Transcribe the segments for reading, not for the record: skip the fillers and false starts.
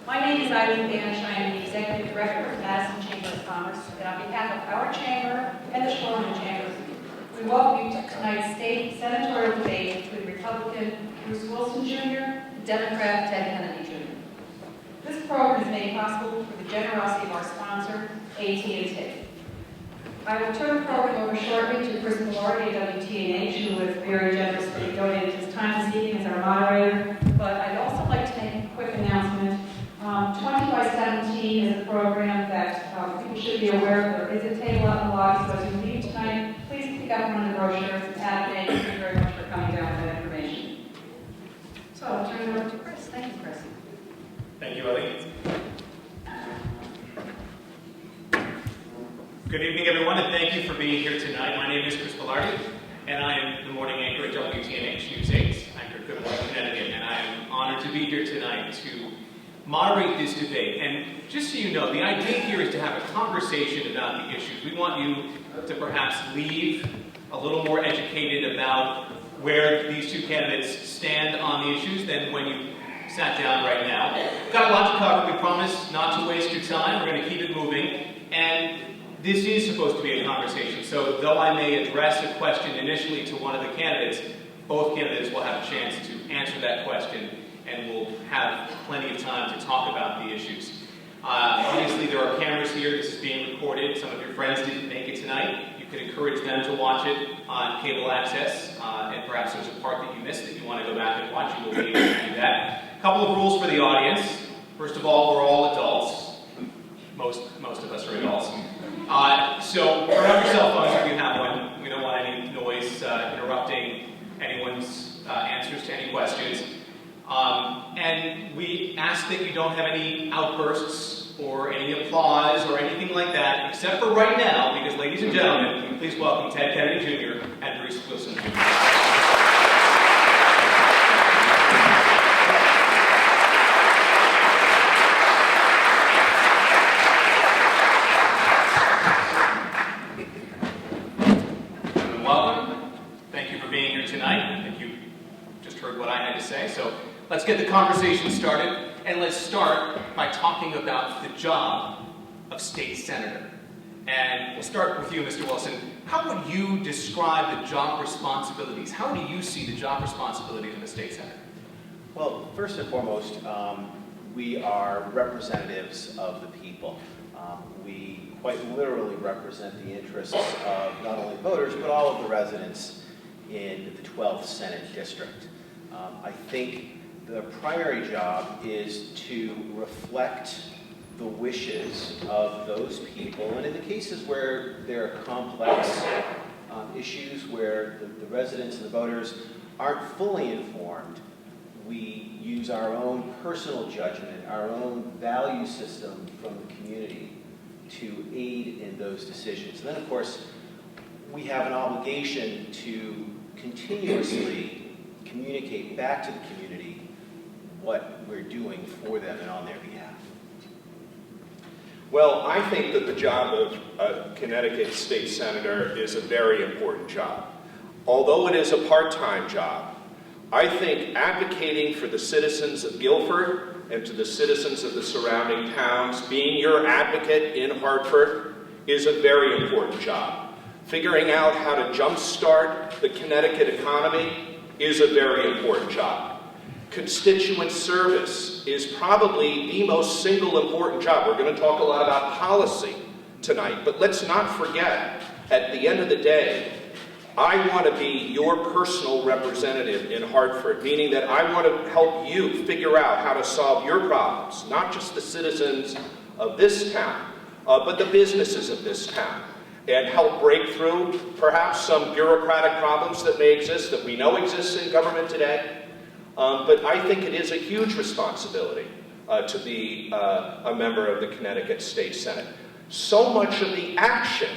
My name is Eileen Banish. I am the Executive Director of Madison Chamber of Commerce, and on behalf of our Chamber and the Shoreline Chamber, we welcome you to tonight's state senatorial debate between Republican Bruce Wilson Jr. and Democrat Ted Kennedy Jr. This program is made possible through the generosity of our sponsor, AT&T. I will turn the program over shortly to Chris Velarde at WTNH, who has very generously donated his time this evening as our moderator. But I'd also like to make a quick announcement. 20 by 17 is a program that people should be aware of. There is a table out in the lobby, so as you leave tonight, please pick up one of the brochures and add it in. Thank you very much for coming down with that information. So I'll turn it over to Chris. Thank you, Chris. Thank you, Ellie. Good evening, everyone, and thank you for being here tonight. My name is Chris Velarde, and I am the morning anchor at WTNH News 8, anchored Good Morning Connecticut, and I am honored to be here tonight to moderate this debate. And just so you know, the idea here is to have a conversation about the issues. We want you to perhaps leave a little more educated about where these two candidates stand on the issues than when you sat down right now. We've got a lot to cover. We promise not to waste your time. We're going to keep it moving. And this is supposed to be a conversation. So though I may address a question initially to one of the candidates, both candidates will have a chance to answer that question, and we'll have plenty of time to talk about the issues. Obviously, there are cameras here. This is being recorded. Some of your friends didn't make it tonight. You could encourage them to watch it on cable access, and perhaps there's a part that you missed that you want to go back and watch. You will be able to do that. A couple of rules for the audience. First of all, we're all adults. Most of us are adults. So turn off your cell phones if you have one. We don't want any noise interrupting anyone's answers to any questions. And we ask that you don't have any outbursts or any applause or anything like that, except for right now, because, ladies and gentlemen, please welcome Ted Kennedy Jr. and Bruce Wilson Jr. So let's get the conversation started, and let's start by talking about the job of state senator. And we'll start with you, Mr. Wilson. How would you describe the job responsibilities? How do you see the job responsibilities of a state senator? Well, first and foremost, we are representatives of the people. We quite literally represent the interests of not only voters, but all of the residents in the 12th Senate District. I think the primary job is to reflect the wishes of those people, and in the cases where there are complex issues where the residents and the voters aren't fully informed, we use our own personal judgment, our own value system from the community to aid in those decisions. And then, of course, we have an obligation to continuously communicate back to the community what we're doing for them and on their behalf. Well, I think that the job of a Connecticut state senator is a very important job. Although it is a part-time job, I think advocating for the citizens of Guilford and to the citizens of the surrounding towns, being your advocate in Hartford, is a very important job. Figuring out how to jumpstart the Connecticut economy is a very important job. Constituent service is probably the most single important job. We're going to talk a lot about policy tonight, but let's not forget, at the end of the day, I want to be your personal representative in Hartford, meaning that I want to help you figure out how to solve your problems, not just the citizens of this town, but the businesses of this town, and help break through perhaps some bureaucratic problems that may exist, that we know exist in government today. But I think it is a huge responsibility to be a member of the Connecticut State Senate. So much of the action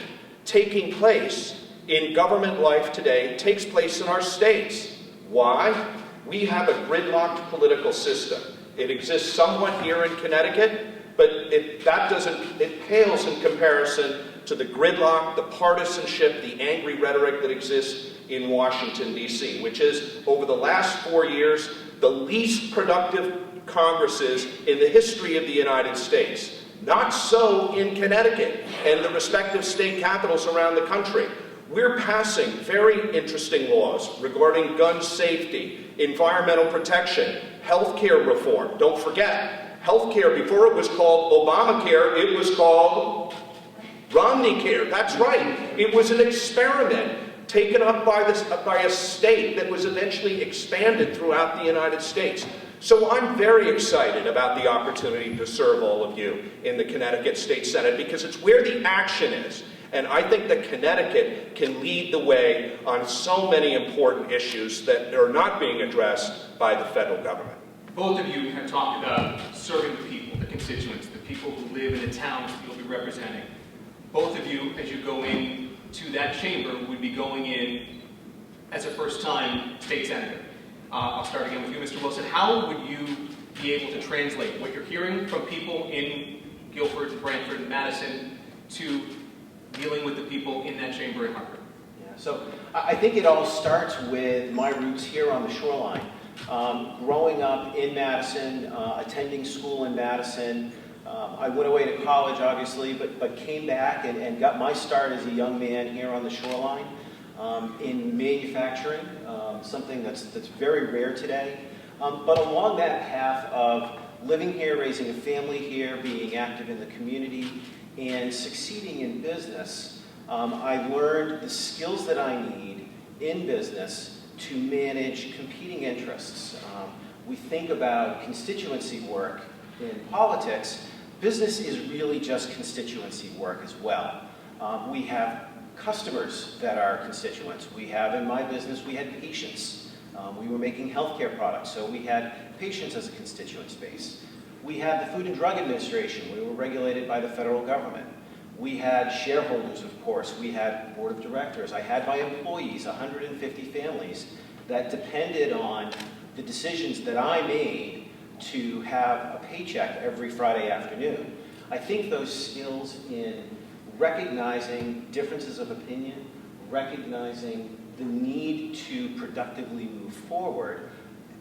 taking place in government life today takes place in our states. Why? We have a gridlocked political system. It exists somewhat here in Connecticut, but it pales in comparison to the gridlock, the partisanship, the angry rhetoric that exists in Washington, D.C., which is, over the last 4 years, the least productive Congresses in the history of the United States. Not so in Connecticut and the respective state capitals around the country. We're passing very interesting laws regarding gun safety, environmental protection, healthcare reform. Don't forget, healthcare, before it was called Obamacare, it was called Romney Care. That's right. It was an experiment taken up by a state that was eventually expanded throughout the United States. So I'm very excited about the opportunity to serve all of you in the Connecticut State Senate because it's where the action is. And I think that Connecticut can lead the way on so many important issues that are not being addressed by the federal government. Both of you have talked about serving the people, the constituents, the people who live in the towns that you'll be representing. Both of you, as you go in to that chamber, would be going in as a first-time state senator. I'll start again with you, Mr. Wilson. How would you be able to translate what you're hearing from people in Guilford, Branford, and Madison to dealing with the people in that chamber in Hartford? Yeah, so I think it all starts with my roots here on the shoreline. Growing up in Madison, attending school in Madison, I went away to college, obviously, but came back and got my start as a young man here on the shoreline in manufacturing, something that's very rare today. But along that path of living here, raising a family here, being active in the community, and succeeding in business, I learned the skills that I need in business to manage competing interests. We think about constituency work in politics. Business is really just constituency work as well. We have customers that are constituents. We have, in my business, we had patients. We were making healthcare products, so we had patients as a constituent space. We had the Food and Drug Administration. We were regulated by the federal government. We had shareholders, of course. We had board of directors. I had my employees, 150 families, that depended on the decisions that I made to have a paycheck every Friday afternoon. I think those skills in recognizing differences of opinion, recognizing the need to productively move forward,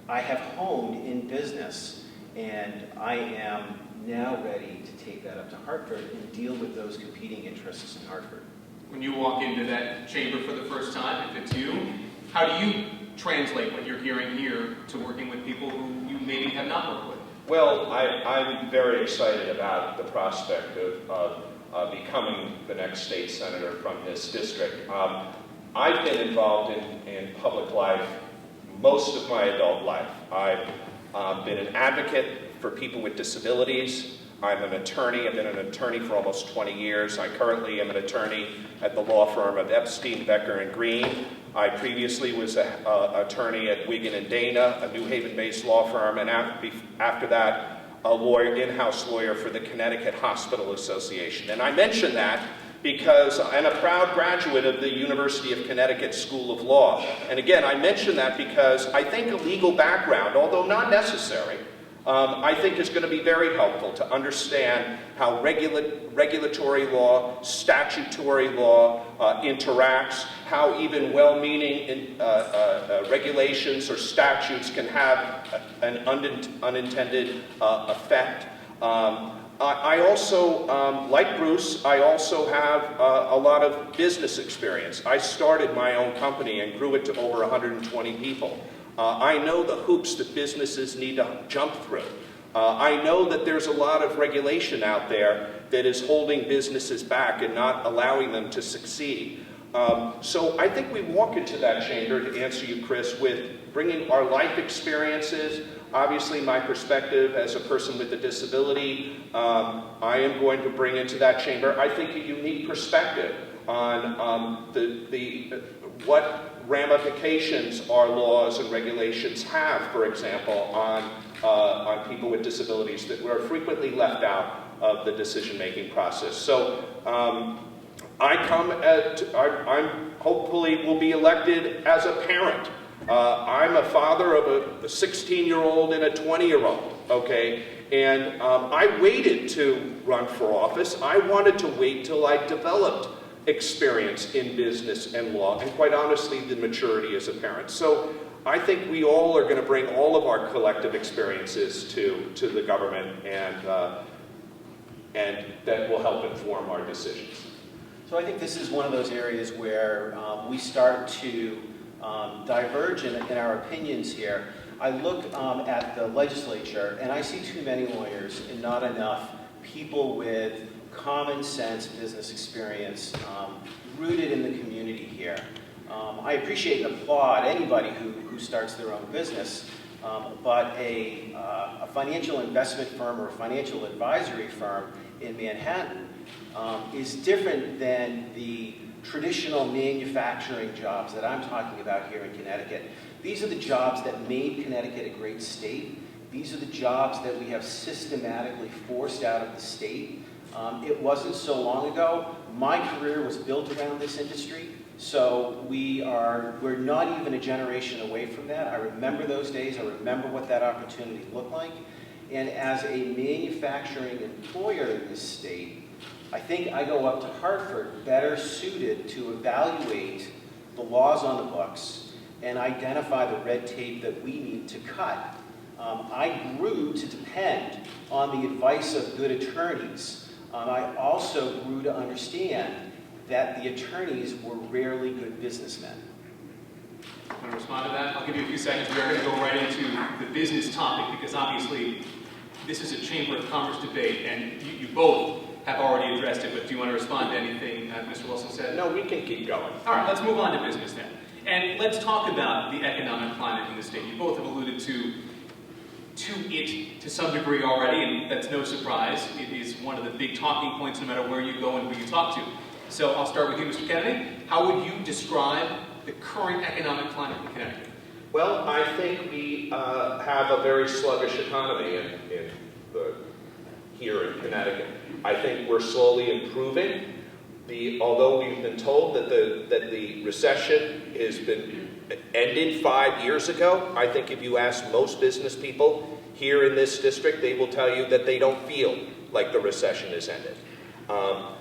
I have honed in business, and I am now ready to take that up to Hartford and deal with those competing interests in Hartford. When you walk into that chamber for the first time, if it's you, how do you translate what you're hearing here to working with people who you maybe have not worked with? Well, I'm very excited about the prospect of becoming the next state senator from this district. I've been involved in public life most of my adult life. I've been an advocate for people with disabilities. I'm an attorney. I've been an attorney for almost 20 years. I currently am an attorney at the law firm of Epstein, Becker, and Green. I previously was an attorney at Wigan and Dana, a New Haven-based law firm, and after that, a lawyer, in-house lawyer for the Connecticut Hospital Association. And I mention that because I'm a proud graduate of the University of Connecticut School of Law. And again, I mention that because I think a legal background, although not necessary, I think is going to be very helpful to understand how regulatory law, statutory law interacts, how even well-meaning regulations or statutes can have an unintended effect. I also, like Bruce, I also have a lot of business experience. I started my own company and grew it to over 120 people. I know the hoops that businesses need to jump through. I know that there's a lot of regulation out there that is holding businesses back and not allowing them to succeed. So I think we walk into that chamber, to answer you, Chris, with bringing our life experiences, obviously my perspective as a person with a disability. I am going to bring into that chamber, I think, a unique perspective on what ramifications our laws and regulations have, for example, on people with disabilities that are frequently left out of the decision-making process. So I'm hopefully will be elected as a parent. I'm a father of a 16-year-old and a 20-year-old, okay? And I waited to run for office. I wanted to wait till I developed experience in business and law, and quite honestly, the maturity as a parent. So I think we all are going to bring all of our collective experiences to the government, and that will help inform our decisions. So I think this is one of those areas where we start to diverge in our opinions here. I look at the legislature and I see too many lawyers and not enough people with common sense business experience rooted in the community here. I appreciate and applaud anybody who starts their own business, but a financial investment firm or a financial advisory firm in Manhattan is different than the traditional manufacturing jobs that I'm talking about here in Connecticut. These are the jobs that made Connecticut a great state. These are the jobs that we have systematically forced out of the state. It wasn't so long ago. My career was built around this industry, so we're not even a generation away from that. I remember those days. I remember what that opportunity looked like. And as a manufacturing employer in this state, I think I go up to Hartford better suited to evaluate the laws on the books and identify the red tape that we need to cut. I grew to depend on the advice of good attorneys. I also grew to understand that the attorneys were rarely good businessmen. Want to respond to that? I'll give you a few seconds. We are going to go right into the business topic because obviously this is a Chamber of Commerce debate, and you both have already addressed it, but do you want to respond to anything Mr. Wilson said? No, we can keep going. All right, let's move on to business then. And let's talk about the economic climate in the state. You both have alluded to it to some degree already, and that's no surprise. It is one of the big talking points no matter where you go and who you talk to. So I'll start with you, Mr. Kennedy. How would you describe the current economic climate in Connecticut? Well, I think we have a very sluggish economy here in Connecticut. I think we're slowly improving. Although we've been told that the recession has been ended 5 years ago, I think if you ask most business people here in this district, they will tell you that they don't feel like the recession has ended.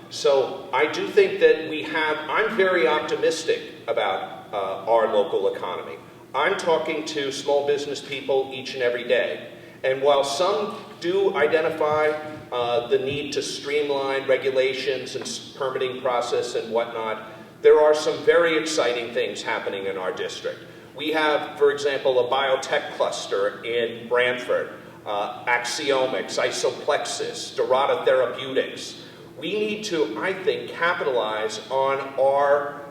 So I do think that I'm very optimistic about our local economy. I'm talking to small business people each and every day. And while some do identify the need to streamline regulations and permitting process and whatnot, there are some very exciting things happening in our district. We have, for example, a biotech cluster in Branford, Axiomics, Isoplexis, Dorada Therapeutics. We need to, I think, capitalize on our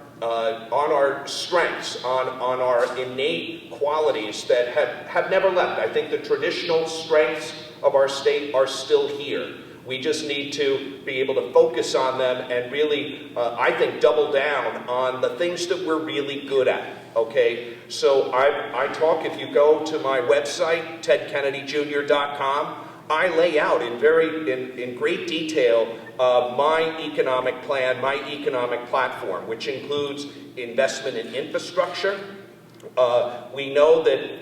strengths, on our innate qualities that have never left. I think the traditional strengths of our state are still here. We just need to be able to focus on them and really, I think, double down on the things that we're really good at, okay? So I talk, if you go to my website, tedkennedyjr.com, I lay out in great detail my economic plan, my economic platform, which includes investment in infrastructure. We know that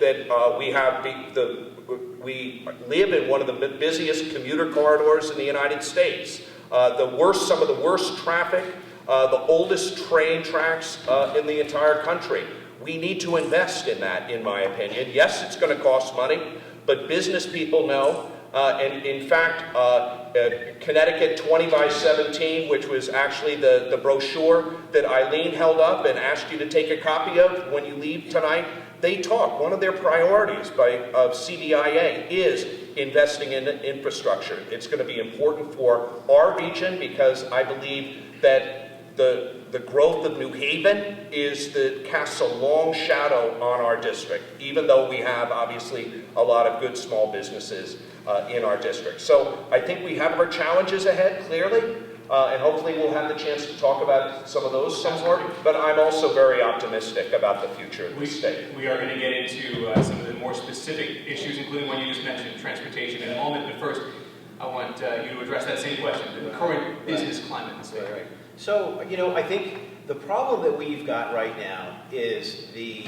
we live in one of the busiest commuter corridors in the United States. Some of the worst traffic, the oldest train tracks in the entire country. We need to invest in that, in my opinion. Yes, it's going to cost money, but business people know. And in fact, Connecticut 20 by 17, which was actually the brochure that Eileen held up and asked you to take a copy of when you leave tonight, they talk. One of their priorities of CBIA is investing in infrastructure. It's going to be important for our region because I believe that the growth of New Haven casts a long shadow on our district, even though we have obviously a lot of good small businesses in our district. So I think we have our challenges ahead, clearly, and hopefully we'll have the chance to talk about some of those some more, but I'm also very optimistic about the future of the state. We are going to get into some of the more specific issues, including one you just mentioned, transportation, in a moment, but first I want you to address that same question, the current business climate in the state. Right. So, I think the problem that we've got right now is the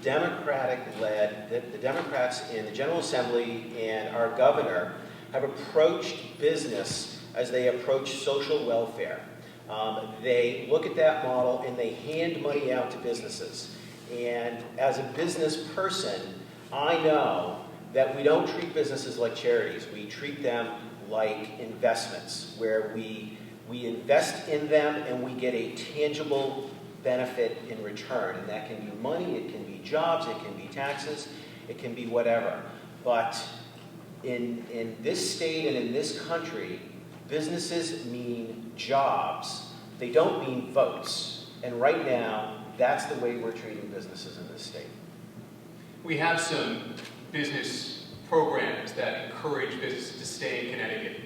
Democratic-led, the Democrats in the General Assembly and our governor have approached business as they approach social welfare. They look at that model and they hand money out to businesses. And as a business person, I know that we don't treat businesses like charities. We treat them like investments, where we invest in them and we get a tangible benefit in return. And that can be money, it can be jobs, it can be taxes, it can be whatever. But in this state and in this country, businesses mean jobs. They don't mean votes. And right now, that's the way we're treating businesses in this state. We have some business programs that encourage businesses to stay in Connecticut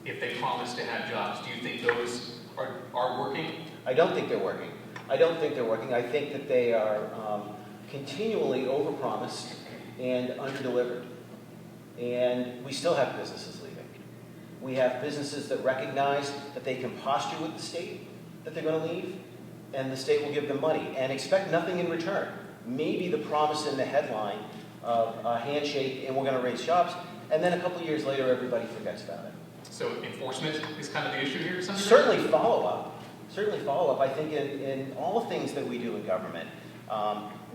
if they promise to have jobs. Do you think those are working? I don't think they're working. I don't think they're working. I think that they are continually overpromised and underdelivered. And we still have businesses leaving. We have businesses that recognize that they can posture with the state, that they're going to leave, and the state will give them money, and expect nothing in return. Maybe the promise in the headline of a handshake and we're going to raise jobs, and then a couple of years later everybody forgets about it. So enforcement is kind of the issue here to some degree? Certainly follow-up. Certainly follow-up. I think in all things that we do in government,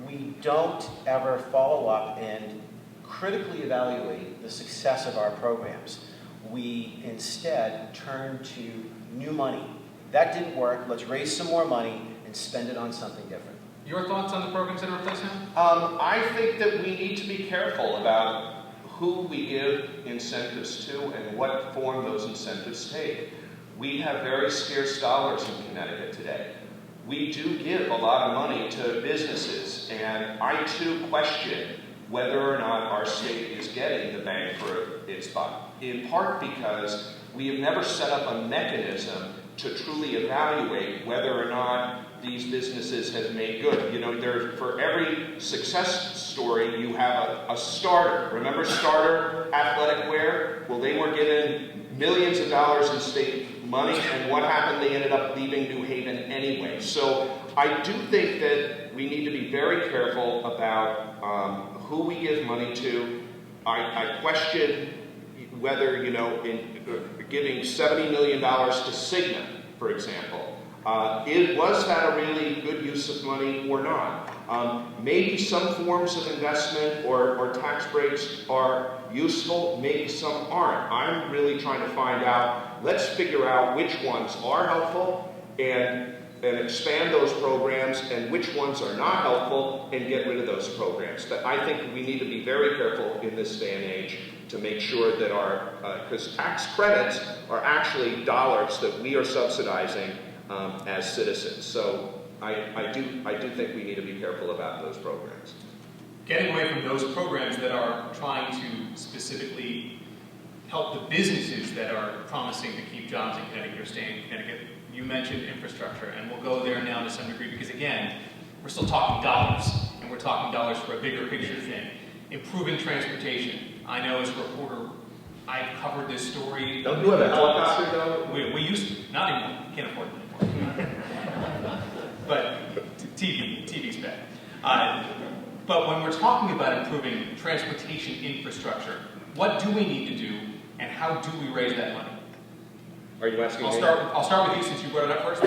we don't ever follow up and critically evaluate the success of our programs. We instead turn to new money. That didn't work. Let's raise some more money and spend it on something different. Your thoughts on the programs that are in place now? I think that we need to be careful about who we give incentives to and what form those incentives take. We have very scarce dollars in Connecticut today. We do give a lot of money to businesses, and I too question whether or not our state is getting the bang for its buck, in part because we have never set up a mechanism to truly evaluate whether or not these businesses have made good. You know, for every success story, you have a starter. Remember starter athletic wear? Well, they were given millions of dollars in state money, and what happened? They ended up leaving New Haven anyway. So I do think that we need to be very careful about who we give money to. I question whether, you know, in giving $70 million to Cigna, for example, was that a really good use of money or not? Maybe some forms of investment or tax breaks are useful, maybe some aren't. I'm really trying to find out, let's figure out which ones are helpful and expand those programs, and which ones are not helpful and get rid of those programs. But I think we need to be very careful in this day and age to make sure that because tax credits are actually dollars that we are subsidizing as citizens. So I do think we need to be careful about those programs. Getting away from those programs that are trying to specifically help the businesses that are promising to keep jobs in Connecticut or staying in Connecticut. You mentioned infrastructure, and we'll go there now to some degree because, again, we're still talking dollars, and we're talking dollars for a bigger picture thing. Improving transportation. I know as a reporter, I've covered this story. Don't you have a helicopter, though? We used to. Not anymore. Can't afford it anymore. But TV's bad. But when we're talking about improving transportation infrastructure, what do we need to do, and how do we raise that money? Are you asking me? I'll start with you since you brought it up first.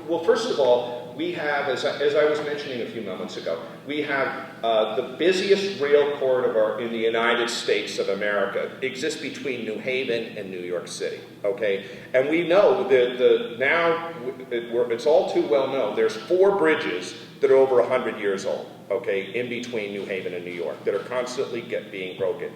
Well, first of all, we have, as I was mentioning a few moments ago, we have the busiest rail corridor in the United States of America exists between New Haven and New York City. Okay, and we know that now it's all too well known. There's 4 bridges that are over 100 years old. Okay, in between New Haven and New York that are constantly being broken.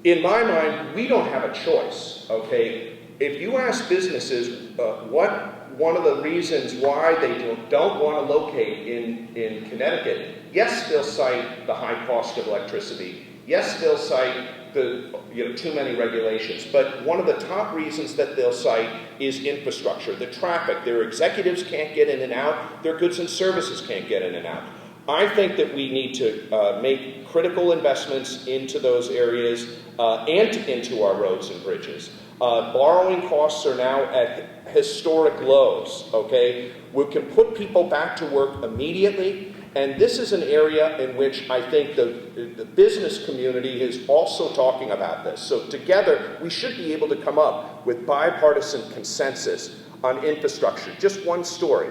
In my mind, we don't have a choice, okay? If you ask businesses one of the reasons why they don't want to locate in Connecticut, yes, they'll cite the high cost of electricity. Yes, they'll cite the too many regulations. But one of the top reasons that they'll cite is infrastructure, the traffic. Their executives can't get in and out. Their goods and services can't get in and out. I think that we need to make critical investments into those areas and into our roads and bridges. Borrowing costs are now at historic lows, okay? We can put people back to work immediately, and this is an area in which I think the business community is also talking about this. So together, we should be able to come up with bipartisan consensus on infrastructure. Just one story.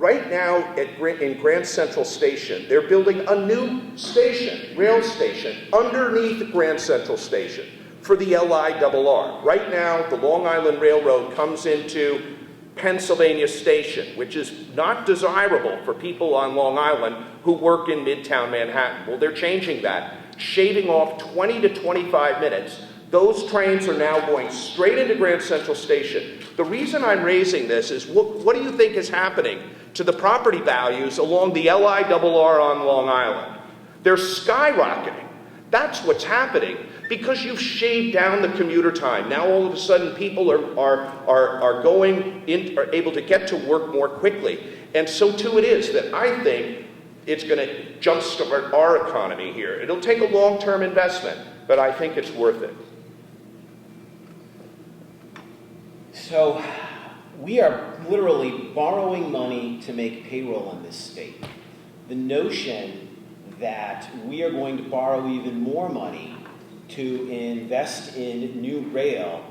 Right now in Grand Central Station, they're building a new station, rail station, underneath Grand Central Station for the LIRR. Right now, the Long Island Railroad comes into Pennsylvania Station, which is not desirable for people on Long Island who work in Midtown Manhattan. Well, they're changing that, shaving off 20 to 25 minutes. Those trains are now going straight into Grand Central Station. The reason I'm raising this is, what do you think is happening to the property values along the LIRR on Long Island? They're skyrocketing. That's what's happening because you've shaved down the commuter time. Now all of a sudden people are able to get to work more quickly. And so too it is that I think it's going to jumpstart our economy here. It'll take a long-term investment, but I think it's worth it. So we are literally borrowing money to make payroll in this state. The notion that we are going to borrow even more money to invest in new rail,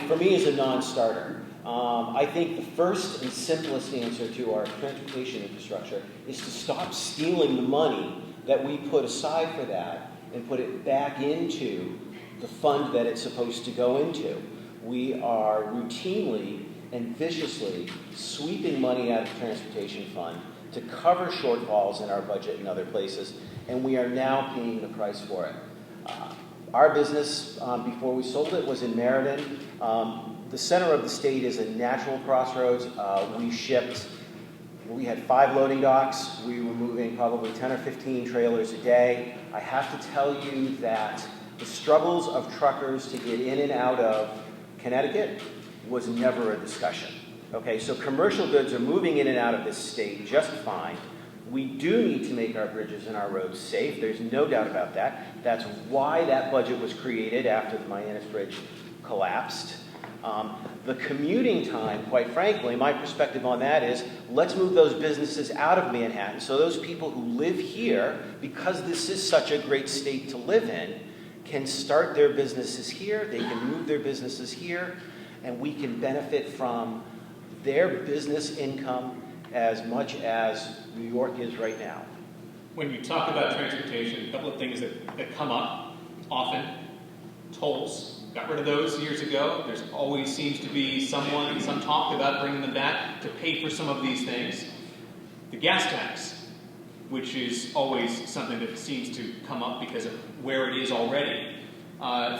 for me, is a non-starter. I think the first and simplest answer to our transportation infrastructure is to stop stealing the money that we put aside for that and put it back into the fund that it's supposed to go into. We are routinely and viciously sweeping money out of the transportation fund to cover shortfalls in our budget and other places, and we are now paying the price for it. Our business, before we sold it, was in Meriden. The center of the state is a natural crossroads. We had 5 loading docks. We were moving probably 10 or 15 trailers a day. I have to tell you that the struggles of truckers to get in and out of Connecticut was never a discussion. Okay, so commercial goods are moving in and out of this state just fine. We do need to make our bridges and our roads safe. There's no doubt about that. That's why that budget was created after the Mianus Bridge collapsed. The commuting time, quite frankly, my perspective on that is, let's move those businesses out of Manhattan so those people who live here, because this is such a great state to live in, can start their businesses here, they can move their businesses here, and we can benefit from their business income as much as New York is right now. When you talk about transportation, a couple of things that come up often. Tolls. Got rid of those years ago. There's always seems to be some talk about bringing them back to pay for some of these things. The gas tax, which is always something that seems to come up because of where it is already.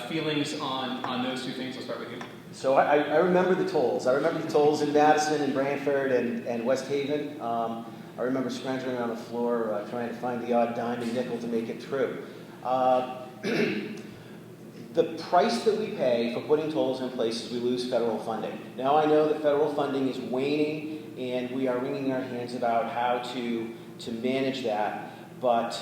Feelings on those two things? I'll start with you. So I remember the tolls. I remember the tolls in Madison and Branford and West Haven. I remember scrounging on the floor trying to find the odd dime and nickel to make it through. The price that we pay for putting tolls in place is we lose federal funding. Now I know that federal funding is waning and we are wringing our hands about how to manage that, but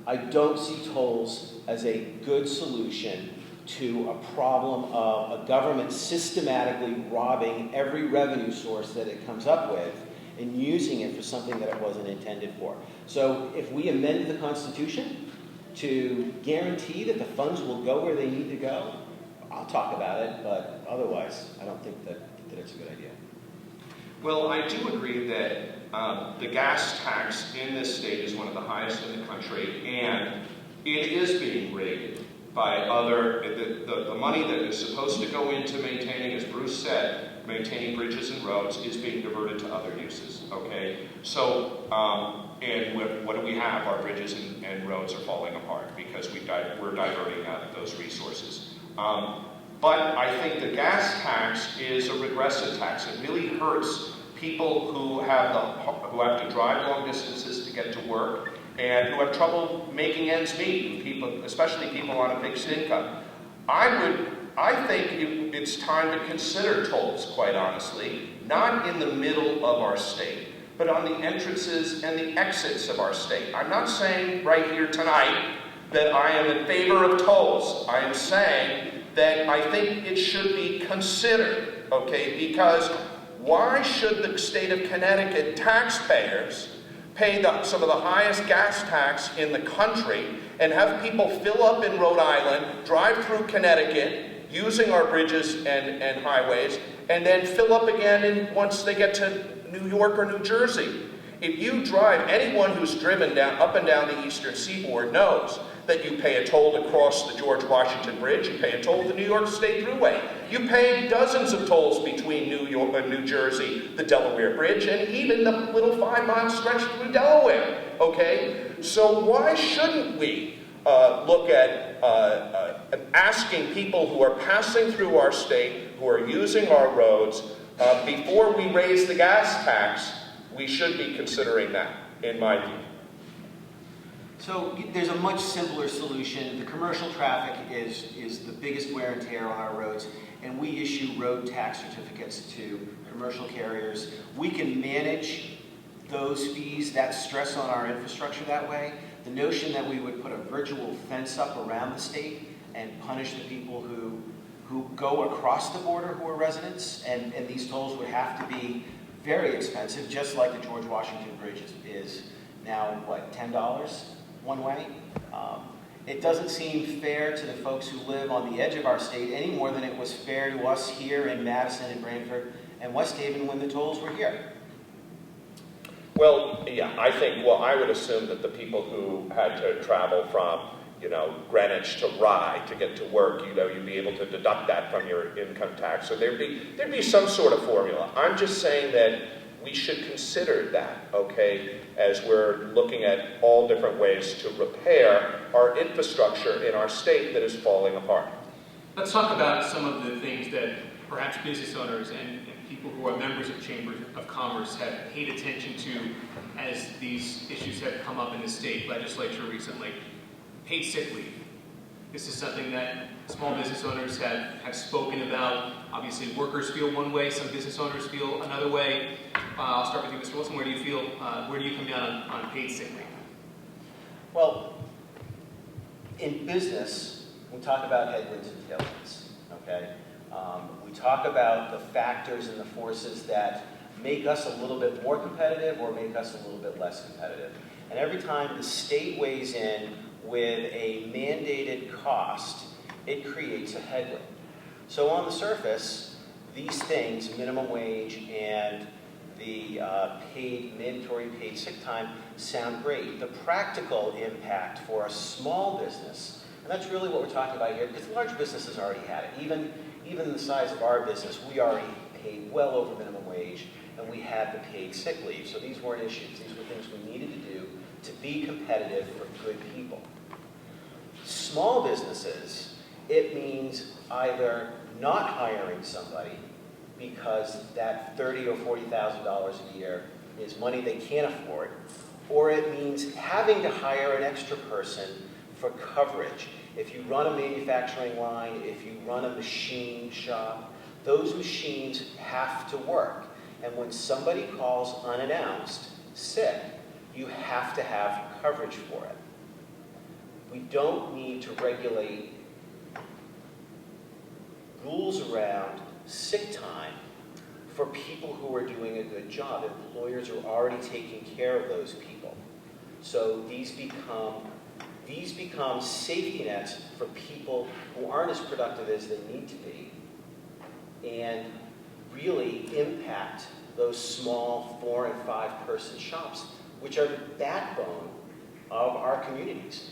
I don't see tolls as a good solution to a problem of a government systematically robbing every revenue source that it comes up with and using it for something that it wasn't intended for. So if we amend the Constitution to guarantee that the funds will go where they need to go, I'll talk about it, but otherwise I don't think that it's a good idea. Well, I do agree that the gas tax in this state is one of the highest in the country, and it is being rigged by the money that is supposed to go into maintaining, as Bruce said, maintaining bridges and roads is being diverted to other uses, okay? So, and what do we have? Our bridges and roads are falling apart because we're diverting out those resources. But I think the gas tax is a regressive tax. It really hurts people who have to drive long distances to get to work and who have trouble making ends meet, especially people on a fixed income. I think it's time to consider tolls, quite honestly, not in the middle of our state, but on the entrances and the exits of our state. I'm not saying right here tonight that I am in favor of tolls. I am saying that I think it should be considered, okay, because why should the state of Connecticut taxpayers pay some of the highest gas tax in the country and have people fill up in Rhode Island, drive through Connecticut, using our bridges and highways, and then fill up again once they get to New York or New Jersey. If you drive, anyone who's driven up and down the eastern seaboard knows that you pay a toll to cross the George Washington Bridge, you pay a toll to the New York State Thruway. You pay dozens of tolls between New York and New Jersey, the Delaware Bridge, and even the little 5-mile stretch through Delaware, okay? So why shouldn't we look at asking people who are passing through our state, who are using our roads, before we raise the gas tax, we should be considering that, in my view. So there's a much simpler solution. The commercial traffic is the biggest wear and tear on our roads, and we issue road tax certificates to commercial carriers. We can manage those fees, that stress on our infrastructure that way. The notion that we would put a virtual fence up around the state and punish the people who go across the border who are residents, and these tolls would have to be very expensive, just like the George Washington Bridge is now, what, $10 one way? It doesn't seem fair to the folks who live on the edge of our state any more than it was fair to us here in Madison and Branford and West Haven when the tolls were here. Well, yeah, I would assume that the people who had to travel from, Greenwich to Rye to get to work, you'd be able to deduct that from your income tax. So there'd be some sort of formula. I'm just saying that we should consider that, okay, as we're looking at all different ways to repair our infrastructure in our state that is falling apart. Let's talk about some of the things that perhaps business owners and people who are members of chambers of commerce have paid attention to as these issues have come up in the state legislature recently. Paid sick leave. This is something that small business owners have spoken about. Obviously, workers feel one way, some business owners feel another way. I'll start with you, Mr. Wilson. Where do you come down on paid sick leave? Well, in business, we talk about headwinds and tailwinds, okay? We talk about the factors and the forces that make us a little bit more competitive or make us a little bit less competitive. And every time the state weighs in with a mandated cost, it creates a headwind. So on the surface, these things, minimum wage and the mandatory paid sick time, sound great. The practical impact for a small business, and that's really what we're talking about here, because large businesses already had it. Even the size of our business, we already paid well over minimum wage, and we had the paid sick leave. So these weren't issues. These were things we needed to do to be competitive for good people. Small businesses, it means either not hiring somebody because that $30,000 or $40,000 a year is money they can't afford, or it means having to hire an extra person for coverage. If you run a manufacturing line, if you run a machine shop, those machines have to work. And when somebody calls unannounced sick, you have to have coverage for it. We don't need to regulate rules around sick time for people who are doing a good job. Employers are already taking care of those people. So these become safety nets for people who aren't as productive as they need to be and really impact those small 4- and 5-person shops, which are the backbone of our communities.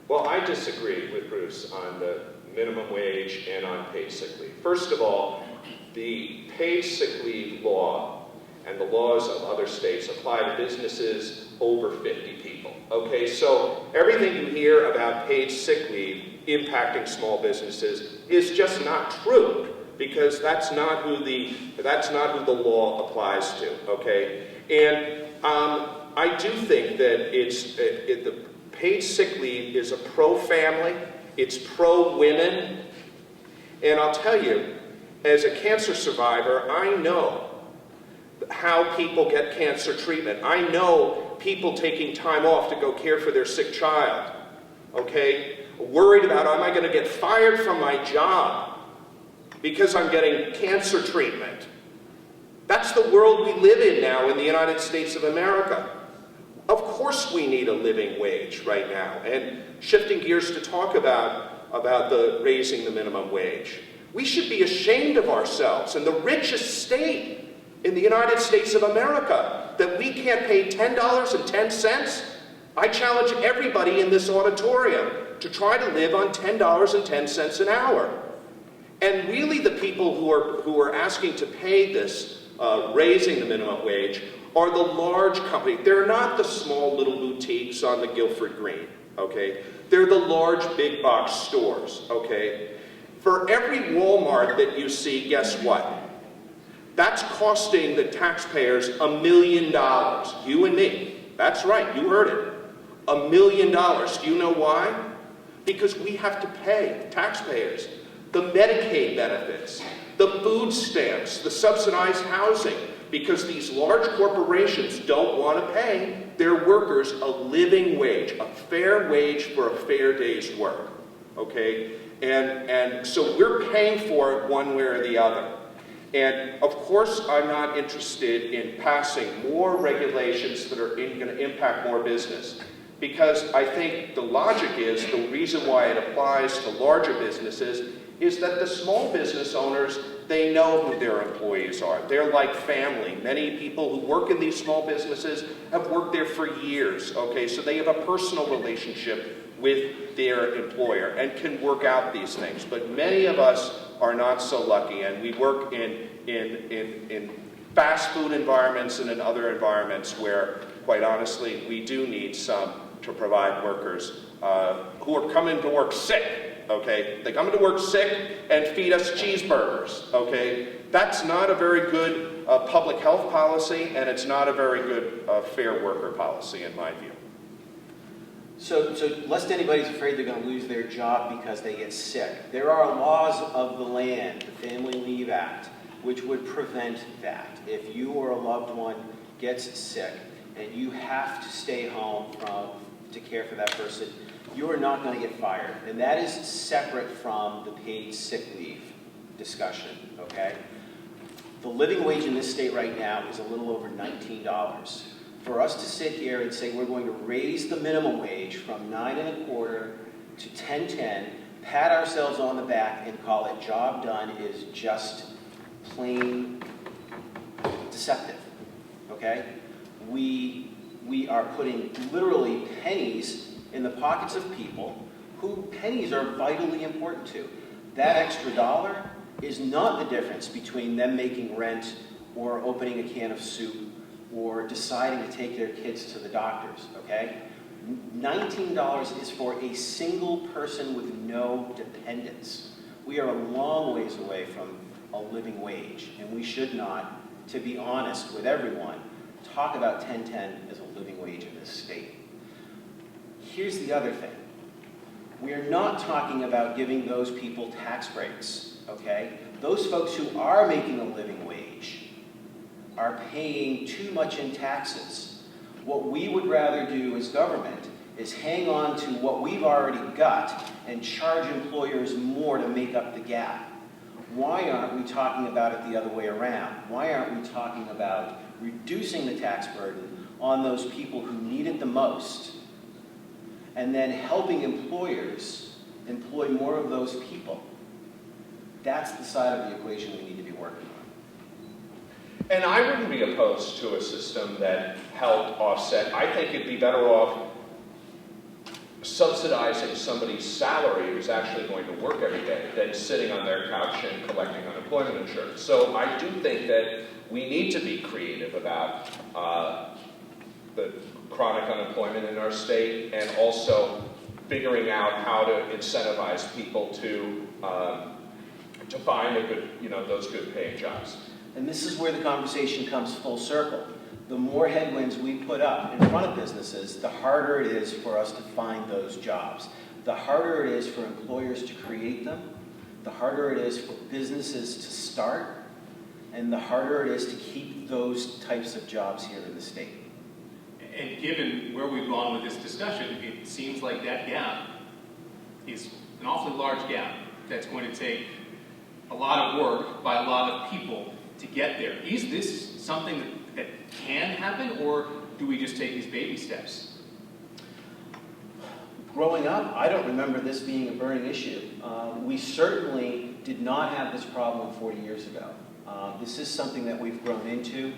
Well, I disagree with Bruce on the minimum wage and on paid sick leave. First of all, the paid sick leave law and the laws of other states apply to businesses over 50 people. Okay, so everything you hear about paid sick leave impacting small businesses is just not true, because that's not who the law applies to. Okay, and I do think that the paid sick leave is a pro-family, it's pro-women, and I'll tell you, as a cancer survivor, I know how people get cancer treatment. I know people taking time off to go care for their sick child, okay? Worried about, am I going to get fired from my job because I'm getting cancer treatment? That's the world we live in now in the United States of America. Of course we need a living wage right now. And shifting gears to talk about the raising the minimum wage. We should be ashamed of ourselves. In the richest state in the United States of America that we can't pay $10.10? I challenge everybody in this auditorium to try to live on $10.10 an hour. And really the people who are asking to pay this, raising the minimum wage, are the large companies. They're not the small little boutiques on the Guilford Green, okay? They're the large big box stores, okay? For every Walmart that you see, guess what? That's costing the taxpayers $1 million, you and me. That's right, you heard it. $1 million. Do you know why? Because we have to pay, taxpayers, the Medicaid benefits, the food stamps, the subsidized housing, because these large corporations don't want to pay their workers a living wage, a fair wage for a fair day's work, okay? And so we're paying for it one way or the other. And of course, I'm not interested in passing more regulations that are going to impact more business, because I think the logic is, the reason why it applies to larger businesses is that the small business owners, they know who their employees are. They're like family. Many people who work in these small businesses have worked there for years, okay? So they have a personal relationship with their employer and can work out these things. But many of us are not so lucky, and we work in fast food environments and in other environments where, quite honestly, we do need some to provide workers who are coming to work sick. Okay, they come to work sick and feed us cheeseburgers, okay? That's not a very good public health policy, and it's not a very good fair worker policy, in my view. So lest anybody's afraid they're going to lose their job because they get sick, there are laws of the land, the Family Leave Act, which would prevent that. If you or a loved one gets sick and you have to stay home to care for that person, you are not going to get fired. And that is separate from the paid sick leave discussion, okay? The living wage in this state right now is a little over $19. For us to sit here and say we're going to raise the minimum wage from $9.25 to $10.10, pat ourselves on the back and call it job done is just plain deceptive, okay? We are putting literally pennies in the pockets of people who pennies are vitally important to. That extra dollar is not the difference between them making rent or opening a can of soup or deciding to take their kids to the doctors, okay? $19 is for a single person with no dependents. We are a long ways away from a living wage, and we should not, to be honest with everyone, talk about $10.10 as a living wage in this state. Here's the other thing. We are not talking about giving those people tax breaks, okay? Those folks who are making a living wage are paying too much in taxes. What we would rather do as government is hang on to what we've already got and charge employers more to make up the gap. Why aren't we talking about it the other way around? Why aren't we talking about reducing the tax burden on those people who need it the most, and then helping employers employ more of those people? That's the side of the equation we need to be working on. And I wouldn't be opposed to a system that helped offset. I think it'd be better off subsidizing somebody's salary who's actually going to work every day than sitting on their couch and collecting unemployment insurance. So I do think that we need to be creative about the chronic unemployment in our state, and also figuring out how to incentivize people to find a good, those good paying jobs. And this is where the conversation comes full circle. The more headwinds we put up in front of businesses, the harder it is for us to find those jobs. The harder it is for employers to create them, the harder it is for businesses to start, and the harder it is to keep those types of jobs here in the state. And given where we've gone with this discussion, it seems like that gap is an awfully large gap that's going to take a lot of work by a lot of people to get there. Is this something that can happen, or do we just take these baby steps? Growing up, I don't remember this being a burning issue. We certainly did not have this problem 40 years ago. This is something that we've grown into.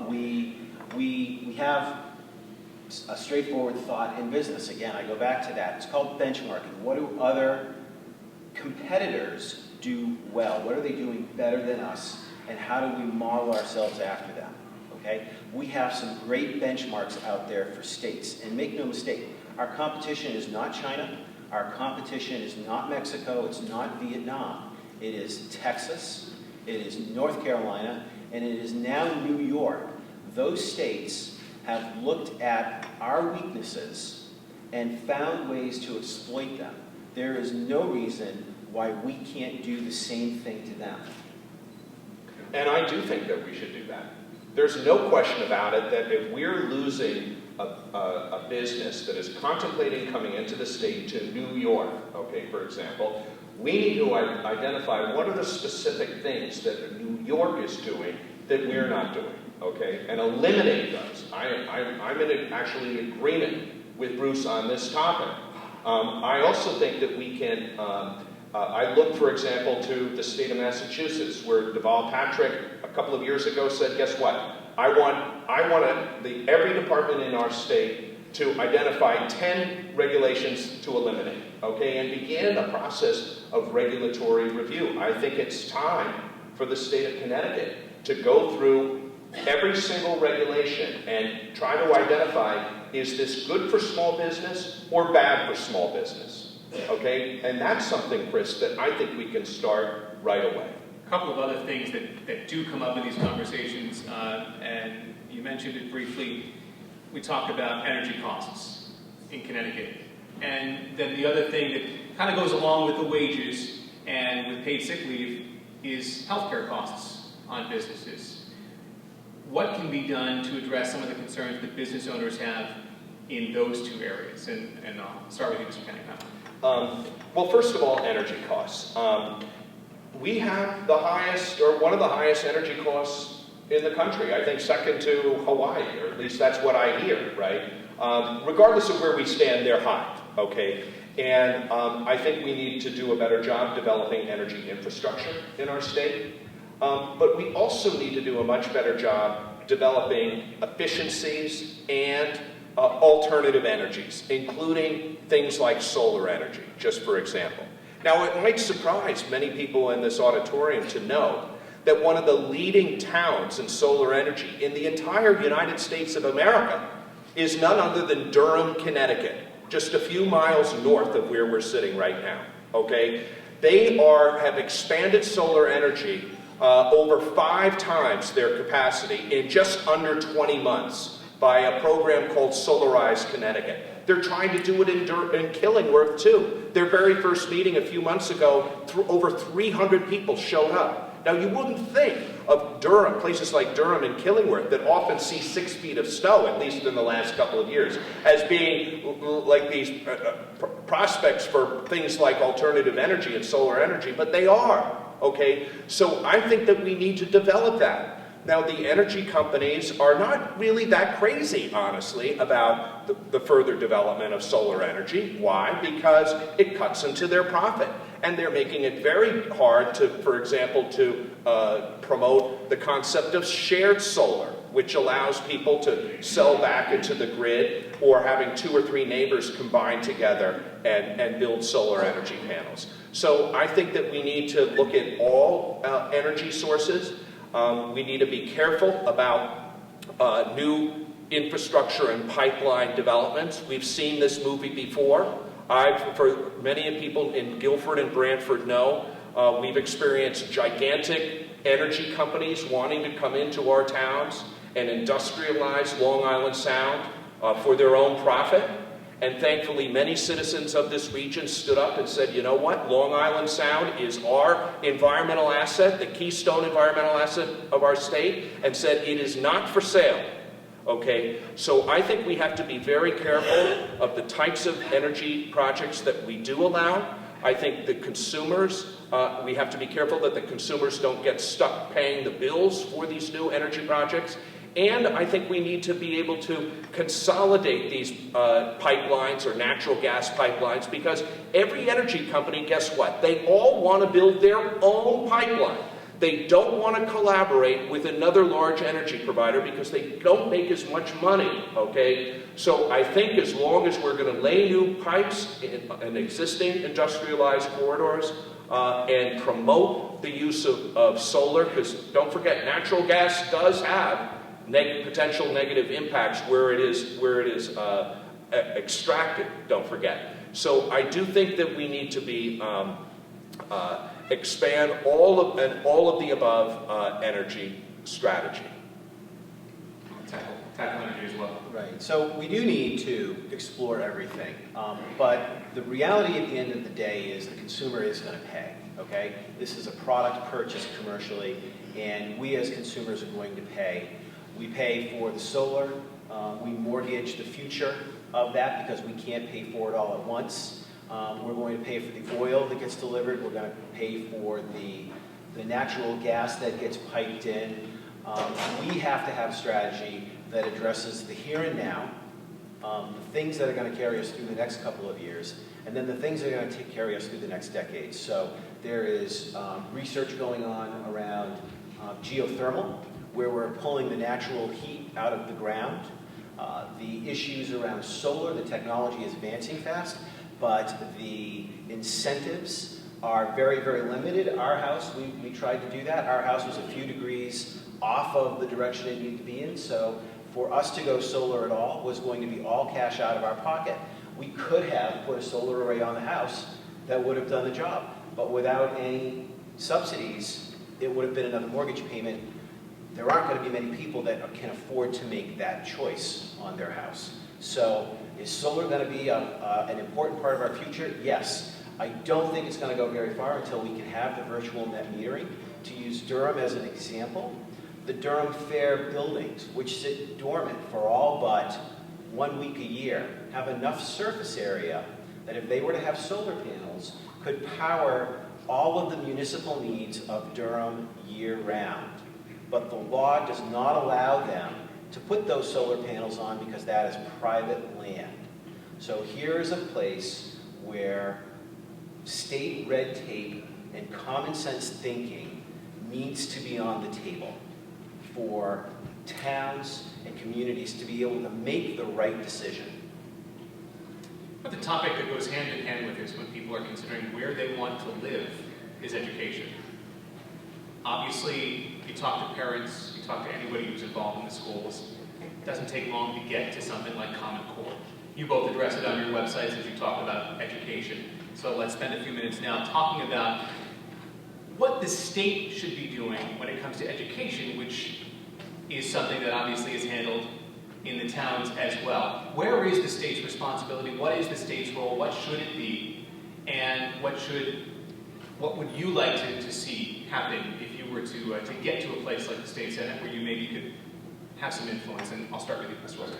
We have a straightforward thought in business. Again, I go back to that. It's called benchmarking. What do other competitors do well? What are they doing better than us? And how do we model ourselves after them? Okay? We have some great benchmarks out there for states. And make no mistake, our competition is not China. Our competition is not Mexico. It's not Vietnam. It is Texas. It is North Carolina. And it is now New York. Those states have looked at our weaknesses and found ways to exploit them. There is no reason why we can't do the same thing to them. And I do think that we should do that. There's no question about it that if we're losing a business that is contemplating coming into the state to New York, okay, for example, we need to identify what are the specific things that New York is doing that we're not doing, okay, and eliminate those. I'm actually in agreement with Bruce on this topic. I also think that we can, I look, for example, to the state of Massachusetts, where Deval Patrick a couple of years ago said, guess what? I want every department in our state to identify 10 regulations to eliminate, okay, and begin a process of regulatory review. I think it's time for the state of Connecticut to go through every single regulation and try to identify, is this good for small business or bad for small business? Okay, and that's something, Chris, that I think we can start right away. A couple of other things that do come up in these conversations, and you mentioned it briefly. We talked about energy costs in Connecticut. And then the other thing that kind of goes along with the wages and with paid sick leave is healthcare costs on businesses. What can be done to address some of the concerns that business owners have in those two areas? And I'll start with you, Mr. Kennicott. Well, first of all, energy costs. We have the highest, or one of the highest energy costs in the country. I think second to Hawaii, or at least that's what I hear, right? Regardless of where we stand, they're high, okay? And I think we need to do a better job developing energy infrastructure in our state. But we also need to do a much better job developing efficiencies and alternative energies, including things like solar energy, just for example. Now, it might surprise many people in this auditorium to know that one of the leading towns in solar energy in the entire United States of America is none other than Durham, Connecticut, just a few miles north of where we're sitting right now, okay? They have expanded solar energy over 5 times their capacity in just under 20 months by a program called Solarize Connecticut. They're trying to do it in Killingworth too. Their very first meeting a few months ago, over 300 people showed up. Now you wouldn't think of Durham, places like Durham and Killingworth that often see 6 feet of snow, at least in the last couple of years, as being like these prospects for things like alternative energy and solar energy, but they are, okay? So I think that we need to develop that. Now, the energy companies are not really that crazy, honestly, about the further development of solar energy. Why? Because it cuts into their profit. And they're making it very hard to, for example, to promote the concept of shared solar, which allows people to sell back into the grid, or having 2 or 3 neighbors combine together and build solar energy panels. So I think that we need to look at all energy sources. We need to be careful about new infrastructure and pipeline developments. We've seen this movie before. For many people in Guilford and Branford know, we've experienced gigantic energy companies wanting to come into our towns and industrialize Long Island Sound for their own profit. And thankfully, many citizens of this region stood up and said, you know what, Long Island Sound is our environmental asset, the keystone environmental asset of our state, and said it is not for sale. Okay, so I think we have to be very careful of the types of energy projects that we do allow. I think the consumers, we have to be careful that the consumers don't get stuck paying the bills for these new energy projects. And I think we need to be able to consolidate these pipelines or natural gas pipelines, because every energy company, guess what? They all want to build their own pipeline. They don't want to collaborate with another large energy provider because they don't make as much money, okay? So I think as long as we're going to lay new pipes in existing industrialized corridors and promote the use of solar, because don't forget, natural gas does have potential negative impacts where it is extracted, don't forget. So I do think that we need to be expand all of the above energy strategy. Tackle energy as well. Right, so we do need to explore everything, but the reality at the end of the day is the consumer is going to pay, okay? This is a product purchased commercially, and we as consumers are going to pay. We pay for the solar, we mortgage the future of that because we can't pay for it all at once. We're going to pay for the oil that gets delivered, we're going to pay for the natural gas that gets piped in. We have to have a strategy that addresses the here and now, the things that are going to carry us through the next couple of years, and then the things that are going to carry us through the next decade. So there is research going on around geothermal, where we're pulling the natural heat out of the ground. The issues around solar, the technology is advancing fast, but the incentives are very, very limited. Our house, we tried to do that. Our house was a few degrees off of the direction it needed to be in, so for us to go solar at all was going to be all cash out of our pocket. We could have put a solar array on the house that would have done the job, but without any subsidies, it would have been another mortgage payment. There aren't going to be many people that can afford to make that choice on their house. So is solar going to be an important part of our future? Yes. I don't think it's going to go very far until we can have the virtual net metering. To use Durham as an example, the Durham Fair buildings, which sit dormant for all but 1 week a year, have enough surface area that if they were to have solar panels, could power all of the municipal needs of Durham year-round. But the law does not allow them to put those solar panels on because that is private land. So here is a place where state red tape and common sense thinking needs to be on the table for towns and communities to be able to make the right decision. But the topic that goes hand in hand with this when people are considering where they want to live is education. Obviously, you talk to parents, you talk to anybody who's involved in the schools, it doesn't take long to get to something like Common Core. You both address it on your websites as you talk about education. So let's spend a few minutes now talking about what the state should be doing when it comes to education, which is something that obviously is handled in the towns as well. Where is the state's responsibility? What is the state's role? What should it be? And what would you like to see happen if you were to get to a place like the State Senate where you maybe could have some influence? And I'll start with you, Mr. Wesley.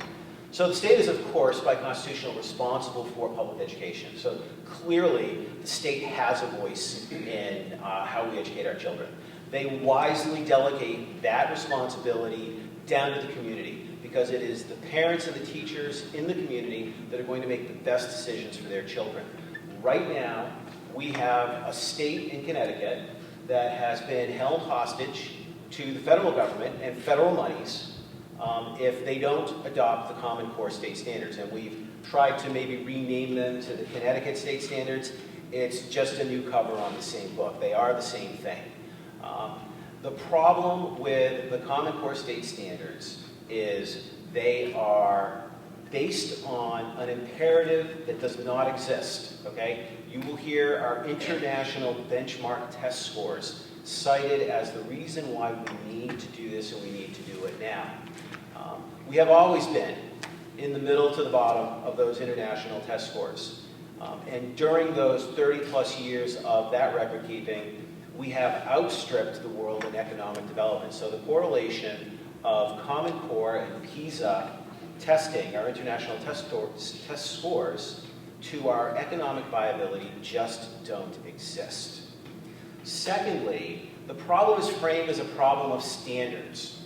So the state is, of course, by constitution responsible for public education. So clearly, the state has a voice in how we educate our children. They wisely delegate that responsibility down to the community because it is the parents and the teachers in the community that are going to make the best decisions for their children. Right now, we have a state in Connecticut that has been held hostage to the federal government and federal monies if they don't adopt the Common Core state standards. And we've tried to maybe rename them to the Connecticut state standards. It's just a new cover on the same book. They are the same thing. The problem with the Common Core state standards is they are based on an imperative that does not exist, okay? You will hear our international benchmark test scores cited as the reason why we need to do this and we need to do it now. We have always been in the middle to the bottom of those international test scores. And during those 30 plus years of that record keeping, we have outstripped the world in economic development. So the correlation of Common Core and PISA testing, our international test scores, to our economic viability just don't exist. Secondly, the problem is framed as a problem of standards.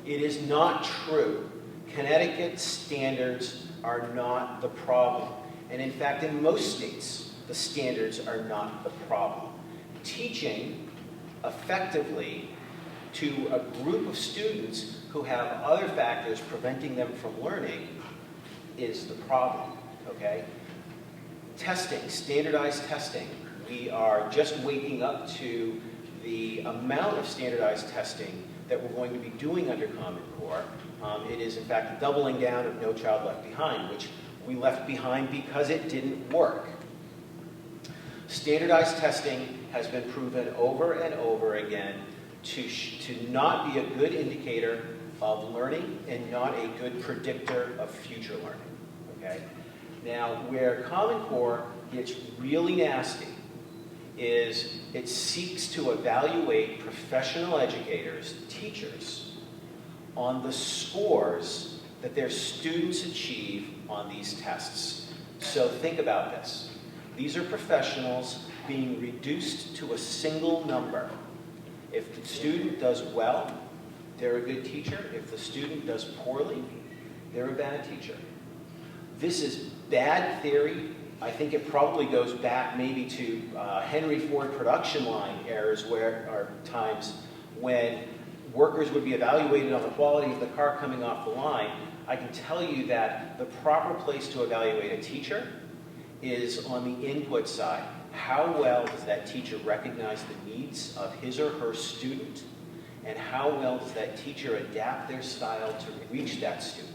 It is not true. Connecticut standards are not the problem. And in fact, in most states, the standards are not the problem. Teaching effectively to a group of students who have other factors preventing them from learning is the problem, okay? Testing, standardized testing. We are just waking up to the amount of standardized testing that we're going to be doing under Common Core. It is, in fact, the doubling down of No Child Left Behind, which we left behind because it didn't work. Standardized testing has been proven over and over again to not be a good indicator of learning and not a good predictor of future learning, okay? Now, where Common Core gets really nasty is it seeks to evaluate professional educators, teachers, on the scores that their students achieve on these tests. So think about this. These are professionals being reduced to a single number. If the student does well, they're a good teacher. If the student does poorly, they're a bad teacher. This is bad theory. I think it probably goes back maybe to Henry Ford production line errors times when workers would be evaluated on the quality of the car coming off the line. I can tell you that the proper place to evaluate a teacher is on the input side. How well does that teacher recognize the needs of his or her student? And how well does that teacher adapt their style to reach that student?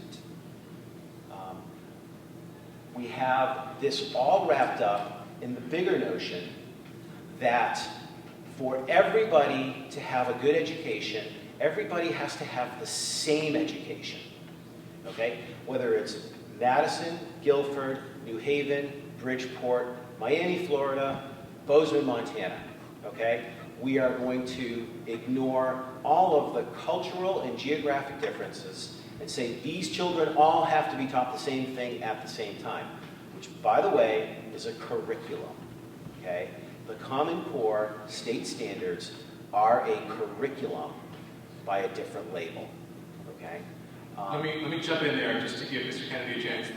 We have this all wrapped up in the bigger notion that for everybody to have a good education, everybody has to have the same education, okay? Whether it's Madison, Guilford, New Haven, Bridgeport, Miami, Florida, Bozeman, Montana, okay? We are going to ignore all of the cultural and geographic differences and say these children all have to be taught the same thing at the same time, which, by the way, is a curriculum, okay? The Common Core state standards are a curriculum by a different label, okay? Let me jump in there just to give Mr. Kennedy a chance.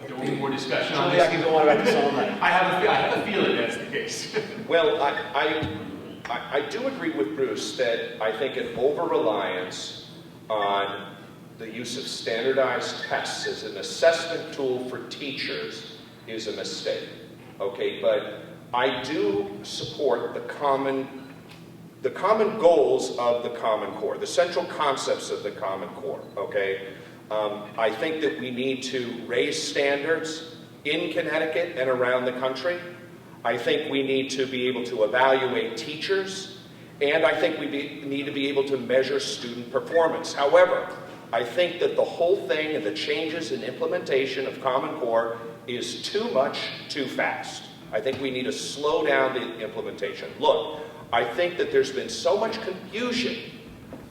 There will be more discussion on Surely this. I can go on about this all night. I have a feeling that's the case. Well, I do agree with Bruce that I think an over-reliance on the use of standardized tests as an assessment tool for teachers is a mistake, okay? But I do support the common goals of the Common Core, the central concepts of the Common Core, okay? I think that we need to raise standards in Connecticut and around the country. I think we need to be able to evaluate teachers, and I think we need to be able to measure student performance. However, I think that the whole thing and the changes in implementation of Common Core is too much, too fast. I think we need to slow down the implementation. Look, I think that there's been so much confusion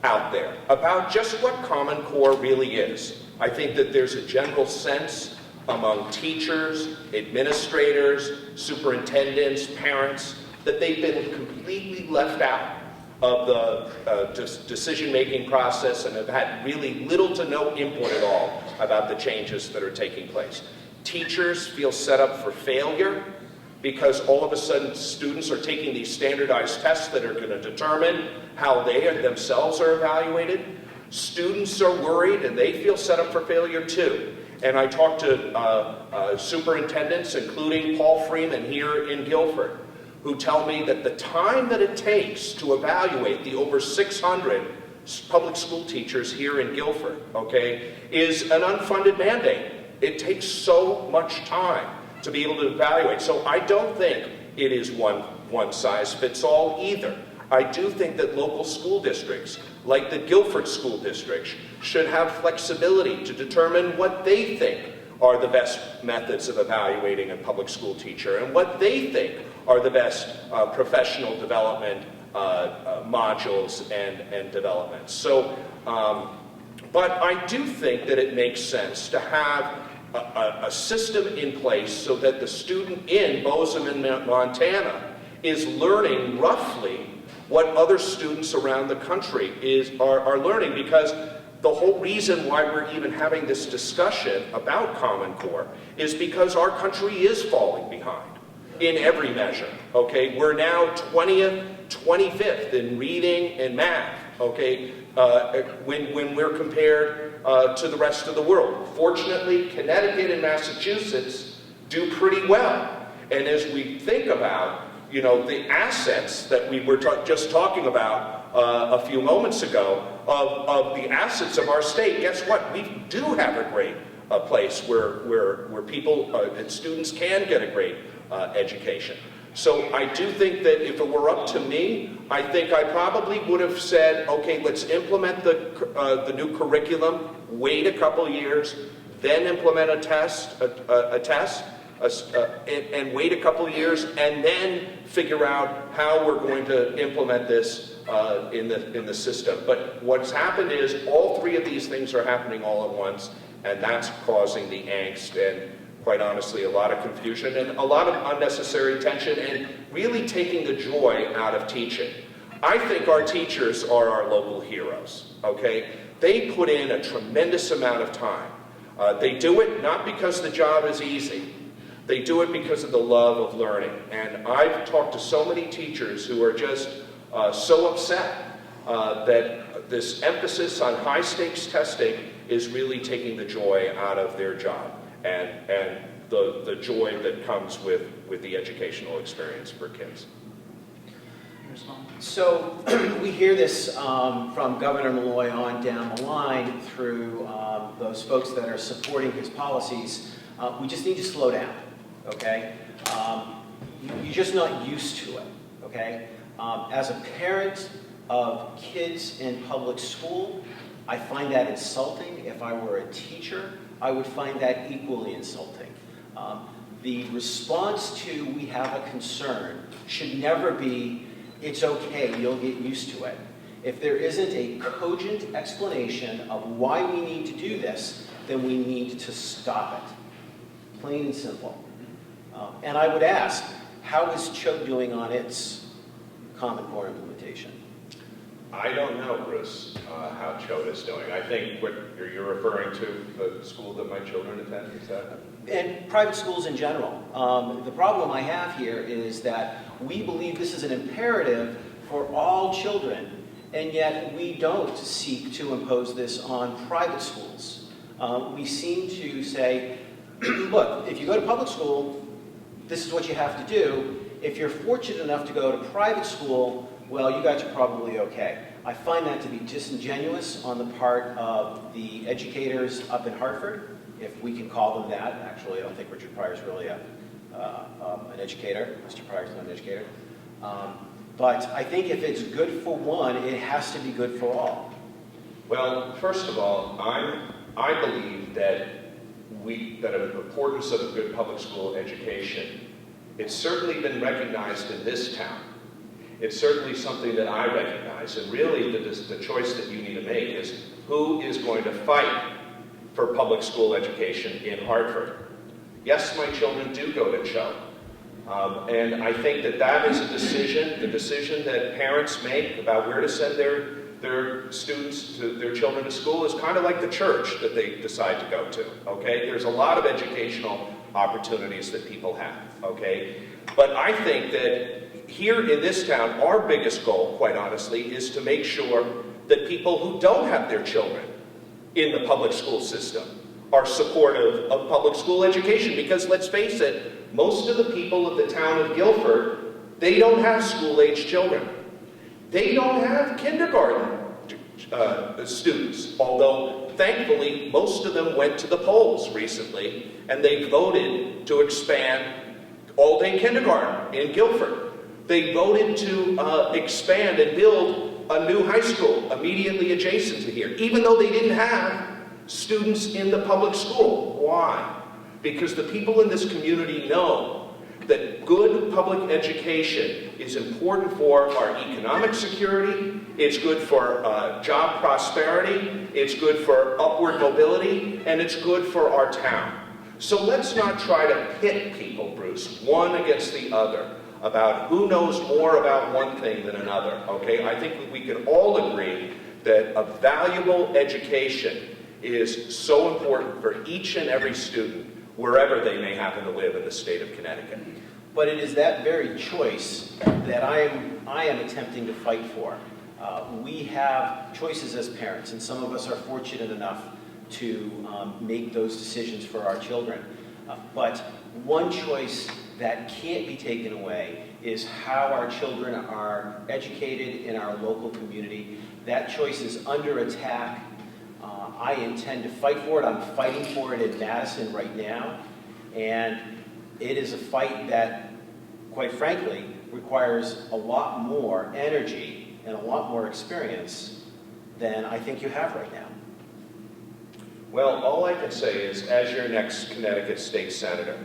out there about just what Common Core really is. I think that there's a general sense among teachers, administrators, superintendents, parents, that they've been completely left out of the decision-making process and have had really little to no input at all about the changes that are taking place. Teachers feel set up for failure because all of a sudden students are taking these standardized tests that are going to determine how they themselves are evaluated. Students are worried and they feel set up for failure too. And I talked to superintendents, including Paul Freeman here in Guilford, who tell me that the time that it takes to evaluate the over 600 public school teachers here in Guilford, okay, is an unfunded mandate. It takes so much time to be able to evaluate. So I don't think it is one size fits all either. I do think that local school districts, like the Guilford School District, should have flexibility to determine what they think are the best methods of evaluating a public school teacher and what they think are the best professional development modules and developments. So, but I do think that it makes sense to have a system in place so that the student in Bozeman, Montana is learning roughly what other students around the country are learning, because the whole reason why we're even having this discussion about Common Core is because our country is falling behind. in every measure, okay? We're now 20th, 25th in reading and math, okay, when we're compared to the rest of the world. Fortunately, Connecticut and Massachusetts do pretty well. And as we think about, you know, the assets that we were just talking about a few moments ago, of the assets of our state, guess what? We do have a great place where people and students can get a great education. So I do think that if it were up to me, I think I probably would have said, okay, let's implement the new curriculum, wait a couple years, then implement a test, and wait a couple years, and then figure out how we're going to implement this in the system. But what's happened is all three of these things are happening all at once, and that's causing the angst and, quite honestly, a lot of confusion and a lot of unnecessary tension and really taking the joy out of teaching. I think our teachers are our local heroes, okay? They put in a tremendous amount of time. They do it not because the job is easy. They do it because of the love of learning. And I've talked to so many teachers who are just so upset that this emphasis on high-stakes testing is really taking the joy out of their job and the joy that comes with the educational experience for kids. So we hear this from Governor Malloy on down the line through those folks that are supporting his policies. We just need to slow down, okay? You're just not used to it, okay? As a parent of kids in public school, I find that insulting. If I were a teacher, I would find that equally insulting. The response to "we have a concern" should never be "it's okay, you'll get used to it." If there isn't a cogent explanation of why we need to do this, then we need to stop it. Plain and simple. And I would ask, how is CHO doing on its Common Core implementation? I don't know, Bruce, how CHO is doing. I think what you're referring to, the school that my children attend, is that? And private schools in general. The problem I have here is that we believe this is an imperative for all children, and yet we don't seek to impose this on private schools. We seem to say, look, if you go to public school, this is what you have to do. If you're fortunate enough to go to private school, well, you guys are probably okay. I find that to be disingenuous on the part of the educators up in Hartford, if we can call them that. Actually, I don't think Richard Pryor is really an educator. Mr. Pryor is not an educator. But I think if it's good for one, it has to be good for all. Well, first of all, I believe that the importance of a good public school education, it's certainly been recognized in this town. It's certainly something that I recognize, and really the choice that you need to make is who is going to fight for public school education in Hartford. Yes, my children do go to CHO, and I think that is a decision, the decision that parents make about where to send their students, their children to school, is kind of like the church that they decide to go to, okay? There's a lot of educational opportunities that people have, okay? But I think that here in this town, our biggest goal, quite honestly, is to make sure that people who don't have their children in the public school system are supportive of public school education. Because let's face it, most of the people of the town of Guilford, they don't have school-age children. They don't have kindergarten students, although thankfully most of them went to the polls recently and they voted to expand all-day kindergarten in Guilford. They voted to expand and build a new high school immediately adjacent to here, even though they didn't have students in the public school. Why? Because the people in this community know that good public education is important for our economic security, it's good for job prosperity, it's good for upward mobility, and it's good for our town. So let's not try to pit people, Bruce, one against the other, about who knows more about one thing than another, okay? I think we can all agree that a valuable education is so important for each and every student, wherever they may happen to live in the state of Connecticut. But it is that very choice that I am attempting to fight for. We have choices as parents, and some of us are fortunate enough to make those decisions for our children. But one choice that can't be taken away is how our children are educated in our local community. That choice is under attack. I intend to fight for it. I'm fighting for it in Madison right now. And it is a fight that, quite frankly, requires a lot more energy and a lot more experience than I think you have right now. Well, all I can say is, as your next Connecticut State Senator,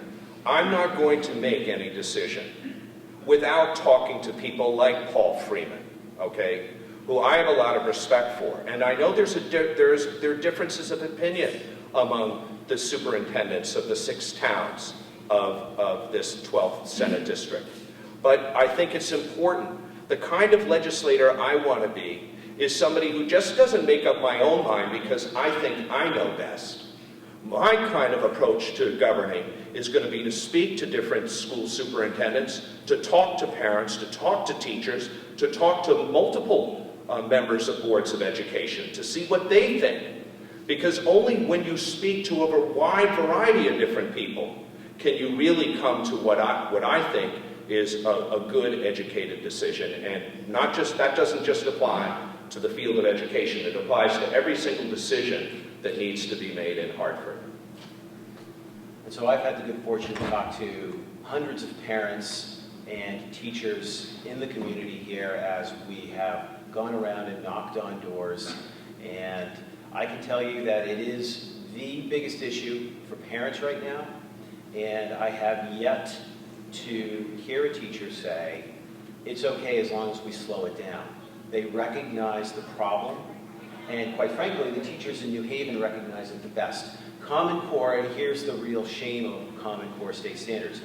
I'm not going to make any decision without talking to people like Paul Freeman, okay, who I have a lot of respect for. And I know there are differences of opinion among the superintendents of the 6 towns of this 12th Senate District. But I think it's important. The kind of legislator I want to be is somebody who just doesn't make up my own mind because I think I know best. My kind of approach to governing is going to be to speak to different school superintendents, to talk to parents, to talk to teachers, to talk to multiple members of boards of education, to see what they think. Because only when you speak to a wide variety of different people can you really come to what I think is a good educated decision. And not just that doesn't just apply to the field of education. It applies to every single decision that needs to be made in Hartford. And so I've had the good fortune to talk to hundreds of parents and teachers in the community here as we have gone around and knocked on doors. And I can tell you that it is the biggest issue for parents right now. And I have yet to hear a teacher say, it's okay as long as we slow it down. They recognize the problem, and quite frankly, the teachers in New Haven recognize it the best. Common Core, and here's the real shame of Common Core state standards.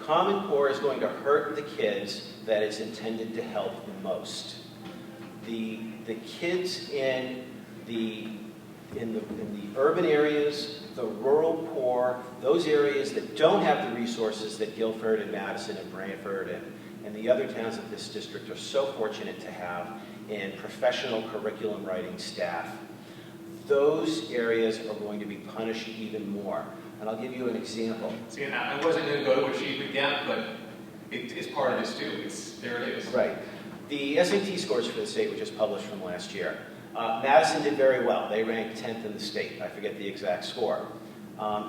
Common Core is going to hurt the kids that it's intended to help the most. The kids in the urban areas, the rural poor, those areas that don't have the resources that Guilford and Madison and Brantford and the other towns of this district are so fortunate to have in professional curriculum writing staff. Those areas are going to be punished even more. And I'll give you an example. See, and I wasn't going to go to what she put down, but it's part of this too. There it is. Right. The SAT scores for the state were just published from last year. Madison did very well. They ranked 10th in the state. I forget the exact score.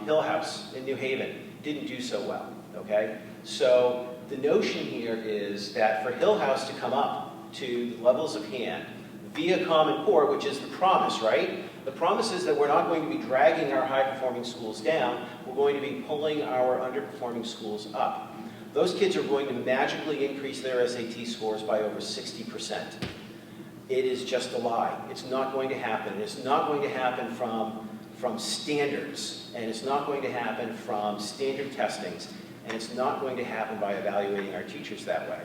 Hill House in New Haven didn't do so well, okay? So the notion here is that for Hill House to come up to the levels of hand via Common Core, which is the promise, right? The promise is that we're not going to be dragging our high-performing schools down. We're going to be pulling our underperforming schools up. Those kids are going to magically increase their SAT scores by over 60%. It is just a lie. It's not going to happen. It's not going to happen from standards, and it's not going to happen from standard testings, and it's not going to happen by evaluating our teachers that way.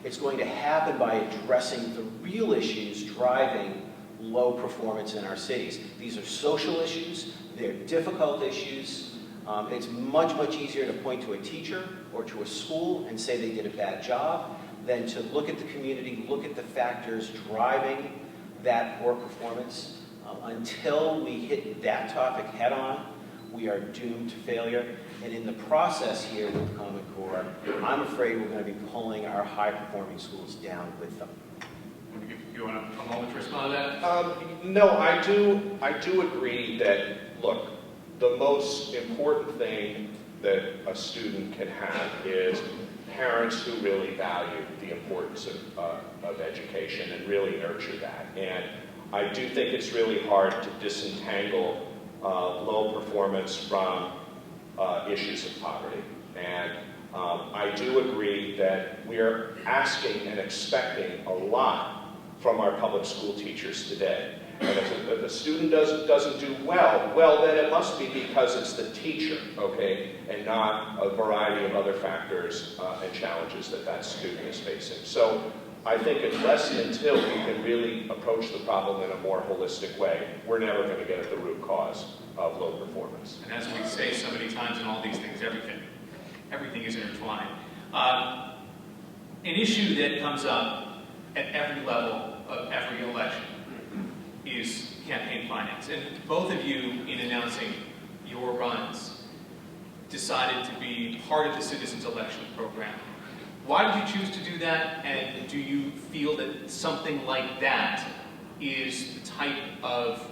It's going to happen by addressing the real issues driving low performance in our cities. These are social issues. They're difficult issues. It's much, much easier to point to a teacher or to a school and say they did a bad job than to look at the community, look at the factors driving that poor performance. Until we hit that topic head on, we are doomed to failure. And in the process here with Common Core, I'm afraid we're going to be pulling our high-performing schools down with them. You want a moment to respond to that? No, I do agree that, look, the most important thing that a student can have is parents who really value the importance of education and really nurture that. And I do think it's really hard to disentangle low performance from issues of poverty. And I do agree that we are asking and expecting a lot from our public school teachers today. And if a student doesn't do well, then it must be because it's the teacher, okay, and not a variety of other factors and challenges that student is facing. So I think unless and until we can really approach the problem in a more holistic way, we're never going to get at the root cause of low performance. And as we say so many times in all these things, everything is intertwined. An issue that comes up at every level of every election is campaign finance. And both of you, in announcing your runs, decided to be part of the Citizens Election Program. Why did you choose to do that, and do you feel that something like that is the type of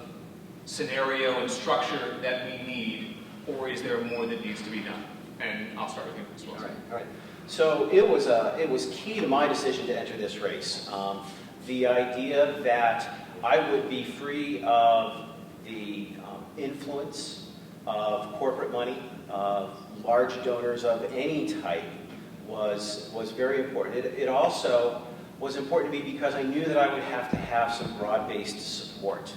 scenario and structure that we need, or is there more that needs to be done? And I'll start with you, Ms. Wilson. All right. So it was key to my decision to enter this race. The idea that I would be free of the influence of corporate money, large donors of any type, was very important. It also was important to me because I knew that I would have to have some broad-based support.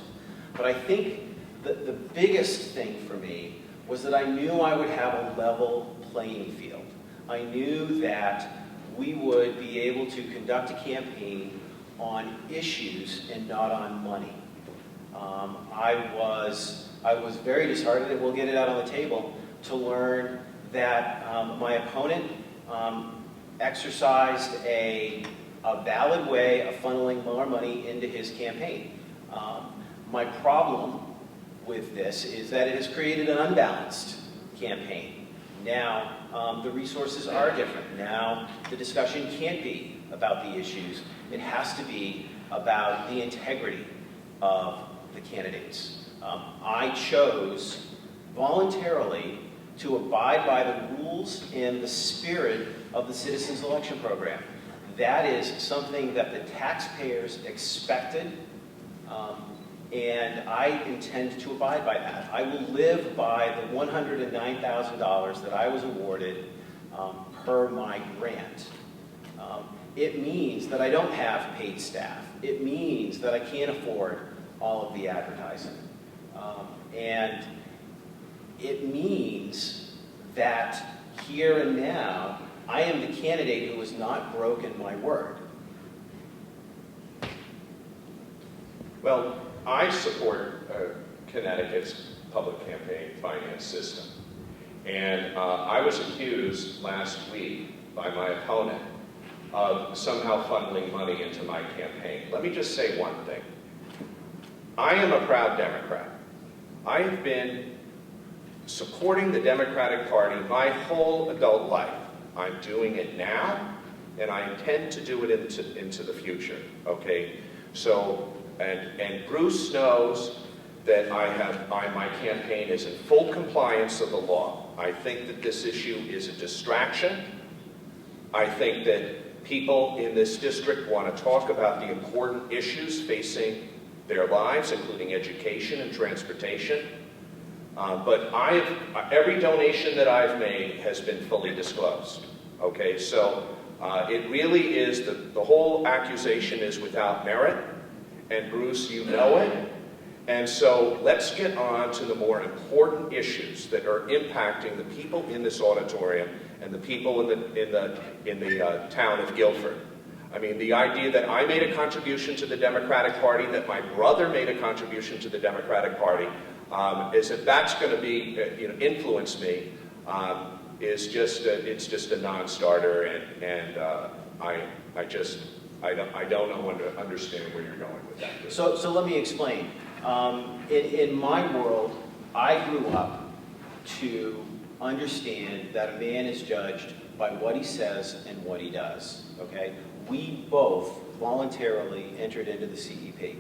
But I think that the biggest thing for me was that I knew I would have a level playing field. I knew that we would be able to conduct a campaign on issues and not on money. I was very disheartened, and we'll get it out on the table, to learn that my opponent exercised a valid way of funneling more money into his campaign. My problem with this is that it has created an unbalanced campaign. Now, the resources are different. Now, the discussion can't be about the issues. It has to be about the integrity of the candidates. I chose voluntarily to abide by the rules and the spirit of the Citizens Election Program. That is something that the taxpayers expected, and I intend to abide by that. I will live by the $109,000 that I was awarded per my grant. It means that I don't have paid staff. It means that I can't afford all of the advertising. And it means that here and now, I am the candidate who has not broken my word. Well, I support Connecticut's public campaign finance system. And I was accused last week by my opponent of somehow funneling money into my campaign. Let me just say one thing. I am a proud Democrat. I have been supporting the Democratic Party my whole adult life. I'm doing it now, and I intend to do it into the future, okay? So, and Bruce knows that my campaign is in full compliance of the law. I think that this issue is a distraction. I think that people in this district want to talk about the important issues facing their lives, including education and transportation. But every donation that I've made has been fully disclosed. Okay, so it really is, the whole accusation is without merit, and Bruce, you know it. And so let's get on to the more important issues that are impacting the people in this auditorium and the people in the town of Guilford. I mean, the idea that I made a contribution to the Democratic Party, that my brother made a contribution to the Democratic Party, is that that's going to be, influence me, it's just a non-starter, and I don't understand where you're going with that. So let me explain. In my world, I grew up to understand that a man is judged by what he says and what he does, okay? We both voluntarily entered into the CEP.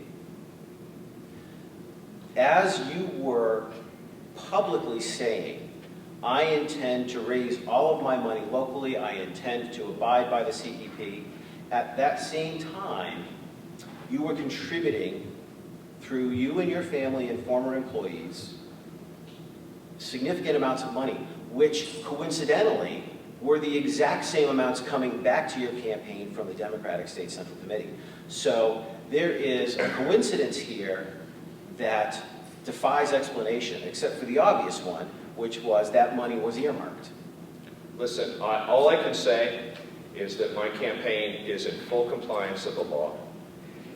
As you were publicly saying, I intend to raise all of my money locally, I intend to abide by the CEP, at that same time, you were contributing through you and your family and former employees significant amounts of money, which coincidentally were the exact same amounts coming back to your campaign from the Democratic State Central Committee. So there is a coincidence here that defies explanation, except for the obvious one, which was that money was earmarked. Listen, all I can say is that my campaign is in full compliance of the law.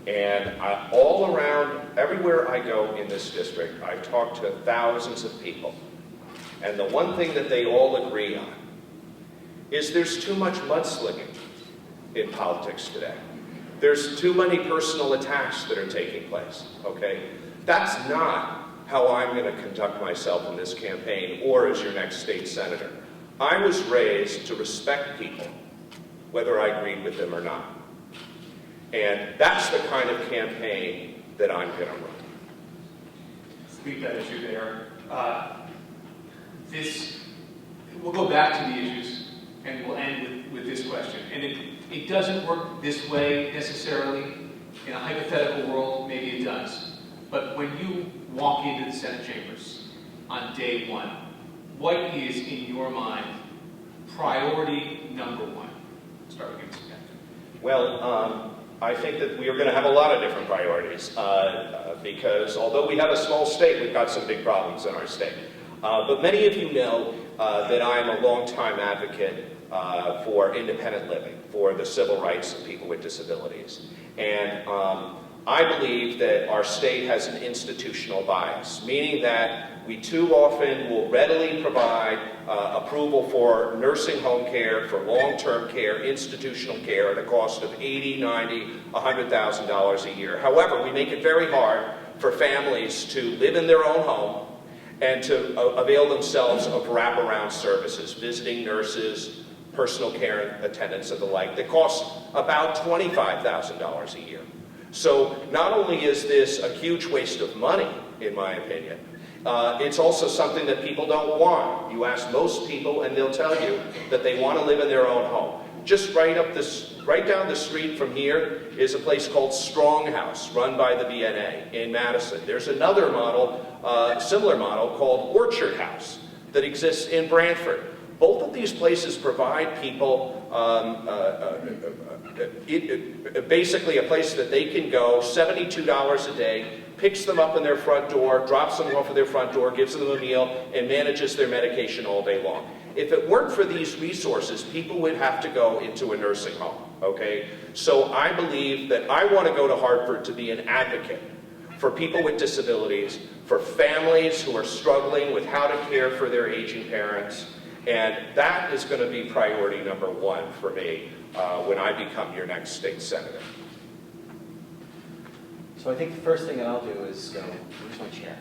And all around, everywhere I go in this district, I've talked to thousands of people. And the one thing that they all agree on is there's too much mudslinging in politics today. There's too many personal attacks that are taking place, okay? That's not how I'm going to conduct myself in this campaign or as your next state senator. I was raised to respect people, whether I agreed with them or not. And that's the kind of campaign that I'm going to run. Speak that issue there. We'll go back to the issues, and we'll end with this question. And it doesn't work this way necessarily. In a hypothetical world, maybe it does. But when you walk into the Senate chambers on day one, what is, in your mind, priority number one? Start with you, Mr. Kennedy. Well, I think that we are going to have a lot of different priorities because although we have a small state, we've got some big problems in our state. But many of you know that I'm a longtime advocate for independent living, for the civil rights of people with disabilities. And I believe that our state has an institutional bias, meaning that we too often will readily provide approval for nursing home care, for long-term care, institutional care at a cost of $80,000, $90,000, $100,000 a year. However, we make it very hard for families to live in their own home and to avail themselves of wraparound services, visiting nurses, personal care attendants and the like, that cost about $25,000 a year. So not only is this a huge waste of money, in my opinion, it's also something that people don't want. You ask most people and they'll tell you that they want to live in their own home. Just right down the street from here is a place called Strong House, run by the BNA in Madison. There's another model, similar model, called Orchard House that exists in Brantford. Both of these places provide people basically a place that they can go, $72 a day, picks them up in their front door, drops them off at their front door, gives them a meal, and manages their medication all day long. If it weren't for these resources, people would have to go into a nursing home, okay? So I believe that I want to go to Hartford to be an advocate for people with disabilities, for families who are struggling with how to care for their aging parents, and that is going to be priority number one for me when I become your next state senator. So I think the first thing that I'll do is go, where's my chair?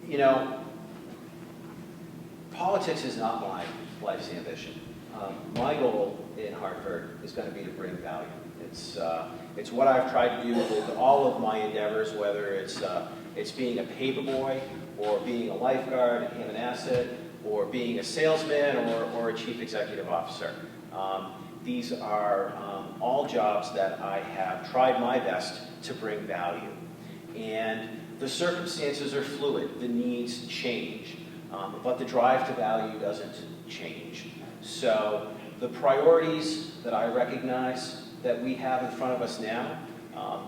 You know, politics is not my life's ambition. My goal in Hartford is going to be to bring value. It's what I've tried to do with all of my endeavors, whether it's being a paperboy, or being a lifeguard at Hammond Asset, or being a salesman, or a chief executive officer. These are all jobs that I have tried my best to bring value. And the circumstances are fluid, the needs change, but the drive to value doesn't change. So the priorities that I recognize that we have in front of us now,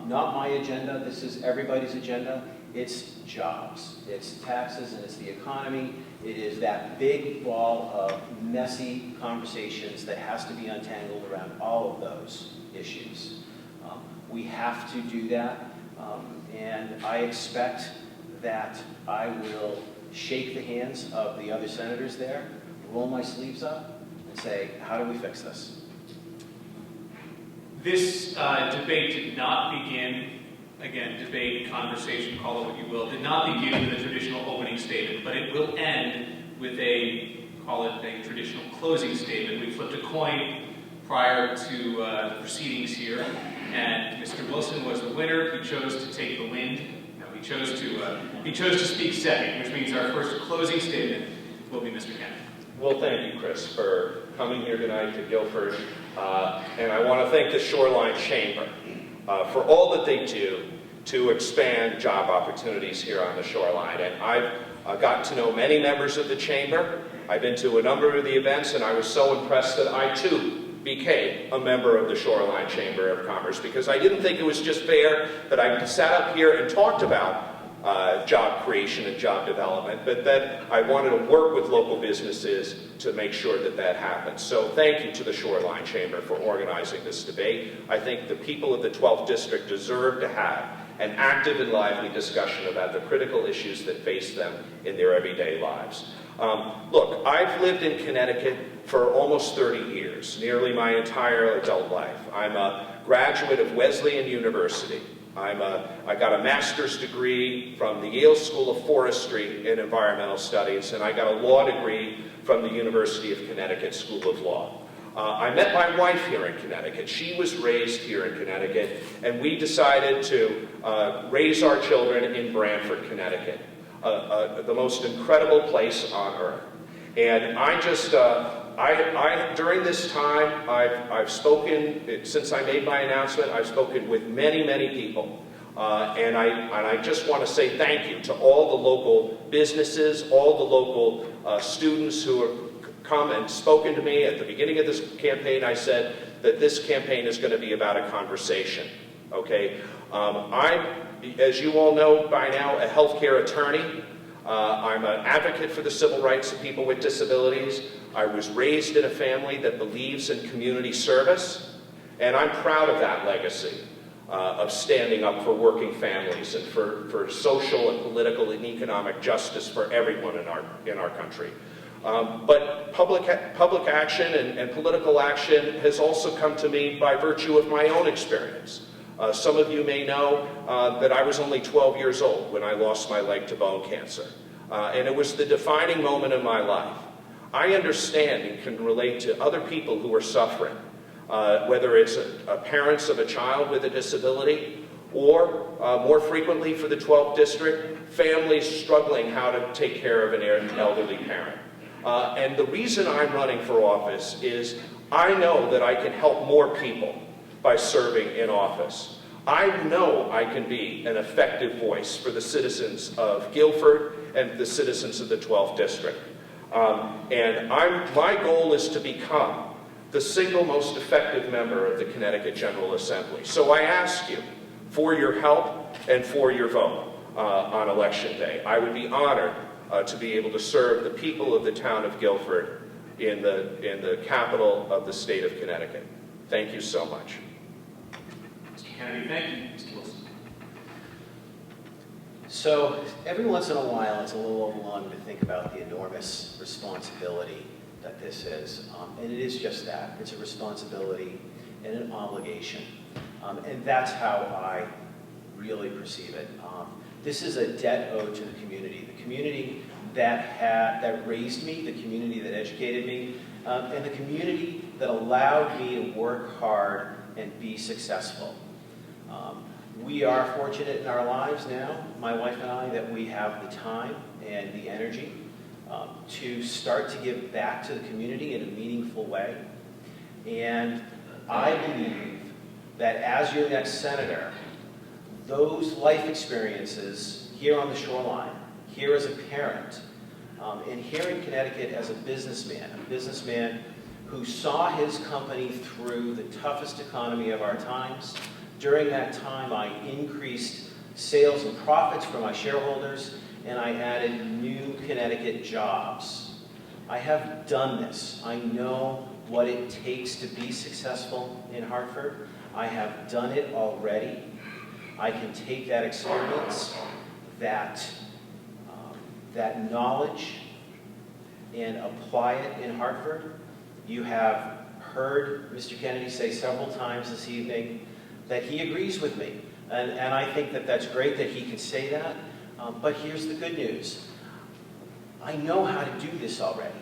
not my agenda, this is everybody's agenda, it's jobs, it's taxes, and it's the economy. It is that big ball of messy conversations that has to be untangled around all of those issues. We have to do that, and I expect that I will shake the hands of the other senators there, roll my sleeves up, and say, how do we fix this? This debate did not begin, again, debate, conversation, call it what you will, did not begin with a traditional opening statement, but it will end with call it a traditional closing statement. We flipped a coin prior to the proceedings here, and Mr. Wilson was the winner. He chose to take the wind. No, he chose to speak second, which means our first closing statement will be Mr. Kennedy. Well, thank you, Chris, for coming here tonight to Guilford. And I want to thank the Shoreline Chamber for all that they do to expand job opportunities here on the shoreline. And I've gotten to know many members of the Chamber. I've been to a number of the events, and I was so impressed that I, too, became a member of the Shoreline Chamber of Commerce, because I didn't think it was just fair that I sat up here and talked about job creation and job development, but that I wanted to work with local businesses to make sure that that happens. So thank you to the Shoreline Chamber for organizing this debate. I think the people of the 12th District deserve to have an active and lively discussion about the critical issues that face them in their everyday lives. Look, I've lived in Connecticut for almost 30 years, nearly my entire adult life. I'm a graduate of Wesleyan University. I got a master's degree from the Yale School of Forestry in Environmental Studies, and I got a law degree from the University of Connecticut School of Law. I met my wife here in Connecticut. She was raised here in Connecticut, and we decided to raise our children in Branford, Connecticut, the most incredible place on earth. And I just, during this time, I've spoken, since I made my announcement, I've spoken with many, many people. And I just want to say thank you to all the local businesses, all the local students who have come and spoken to me. At the beginning of this campaign, I said that this campaign is going to be about a conversation, okay? I'm, as you all know by now, a healthcare attorney. I'm an advocate for the civil rights of people with disabilities. I was raised in a family that believes in community service, and I'm proud of that legacy of standing up for working families and for social and political and economic justice for everyone in our country. But public action and political action has also come to me by virtue of my own experience. Some of you may know that I was only 12 years old when I lost my leg to bone cancer. And it was the defining moment in my life. I understand and can relate to other people who are suffering, whether it's parents of a child with a disability, or more frequently for the 12th District, families struggling how to take care of an elderly parent. And the reason I'm running for office is I know that I can help more people by serving in office. I know I can be an effective voice for the citizens of Guilford and the citizens of the 12th District. And my goal is to become the single most effective member of the Connecticut General Assembly. So I ask you for your help and for your vote on Election Day. I would be honored to be able to serve the people of the town of Guilford in the capital of the state of Connecticut. Thank you so much. Mr. Kennedy, thank you. Mr. Wilson. So every once in a while, it's a little overwhelming to think about the enormous responsibility that this is. And it is just that. It's a responsibility and an obligation. And that's how I really perceive it. This is a debt owed to the community that raised me, the community that educated me, and the community that allowed me to work hard and be successful. We are fortunate in our lives now, my wife and I, that we have the time and the energy to start to give back to the community in a meaningful way. And I believe that as your next senator, those life experiences here on the shoreline, here as a parent, and here in Connecticut as a businessman who saw his company through the toughest economy of our times. During that time, I increased sales and profits for my shareholders, and I added new Connecticut jobs. I have done this. I know what it takes to be successful in Hartford. I have done it already. I can take that experience, that knowledge, and apply it in Hartford. You have heard Mr. Kennedy say several times this evening that he agrees with me. And I think that that's great that he can say that. But here's the good news. I know how to do this already.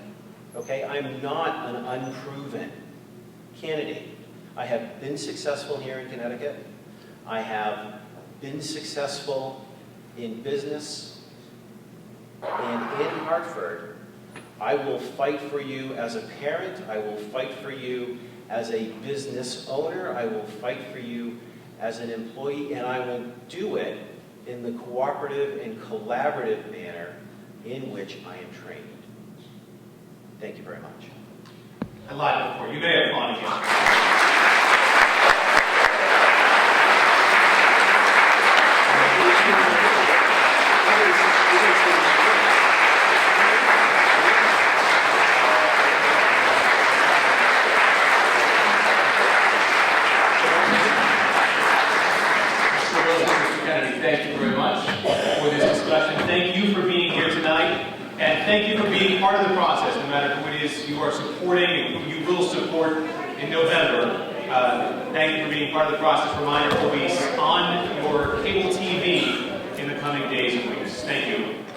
Okay? I'm not an unproven candidate. I have been successful here in Connecticut. I have been successful in business. And in Hartford, I will fight for you as a parent. I will fight for you as a business owner. I will fight for you as an employee. And I will do it in the cooperative and collaborative manner in which I am trained. Thank you very much. I lied before. You may applaud again. Thank you for being here tonight, and thank you for being part causes you are supporting and you will support in November. Thank you for being part of the process. Reminder will be on your cable TV in the coming days and weeks. Thank you.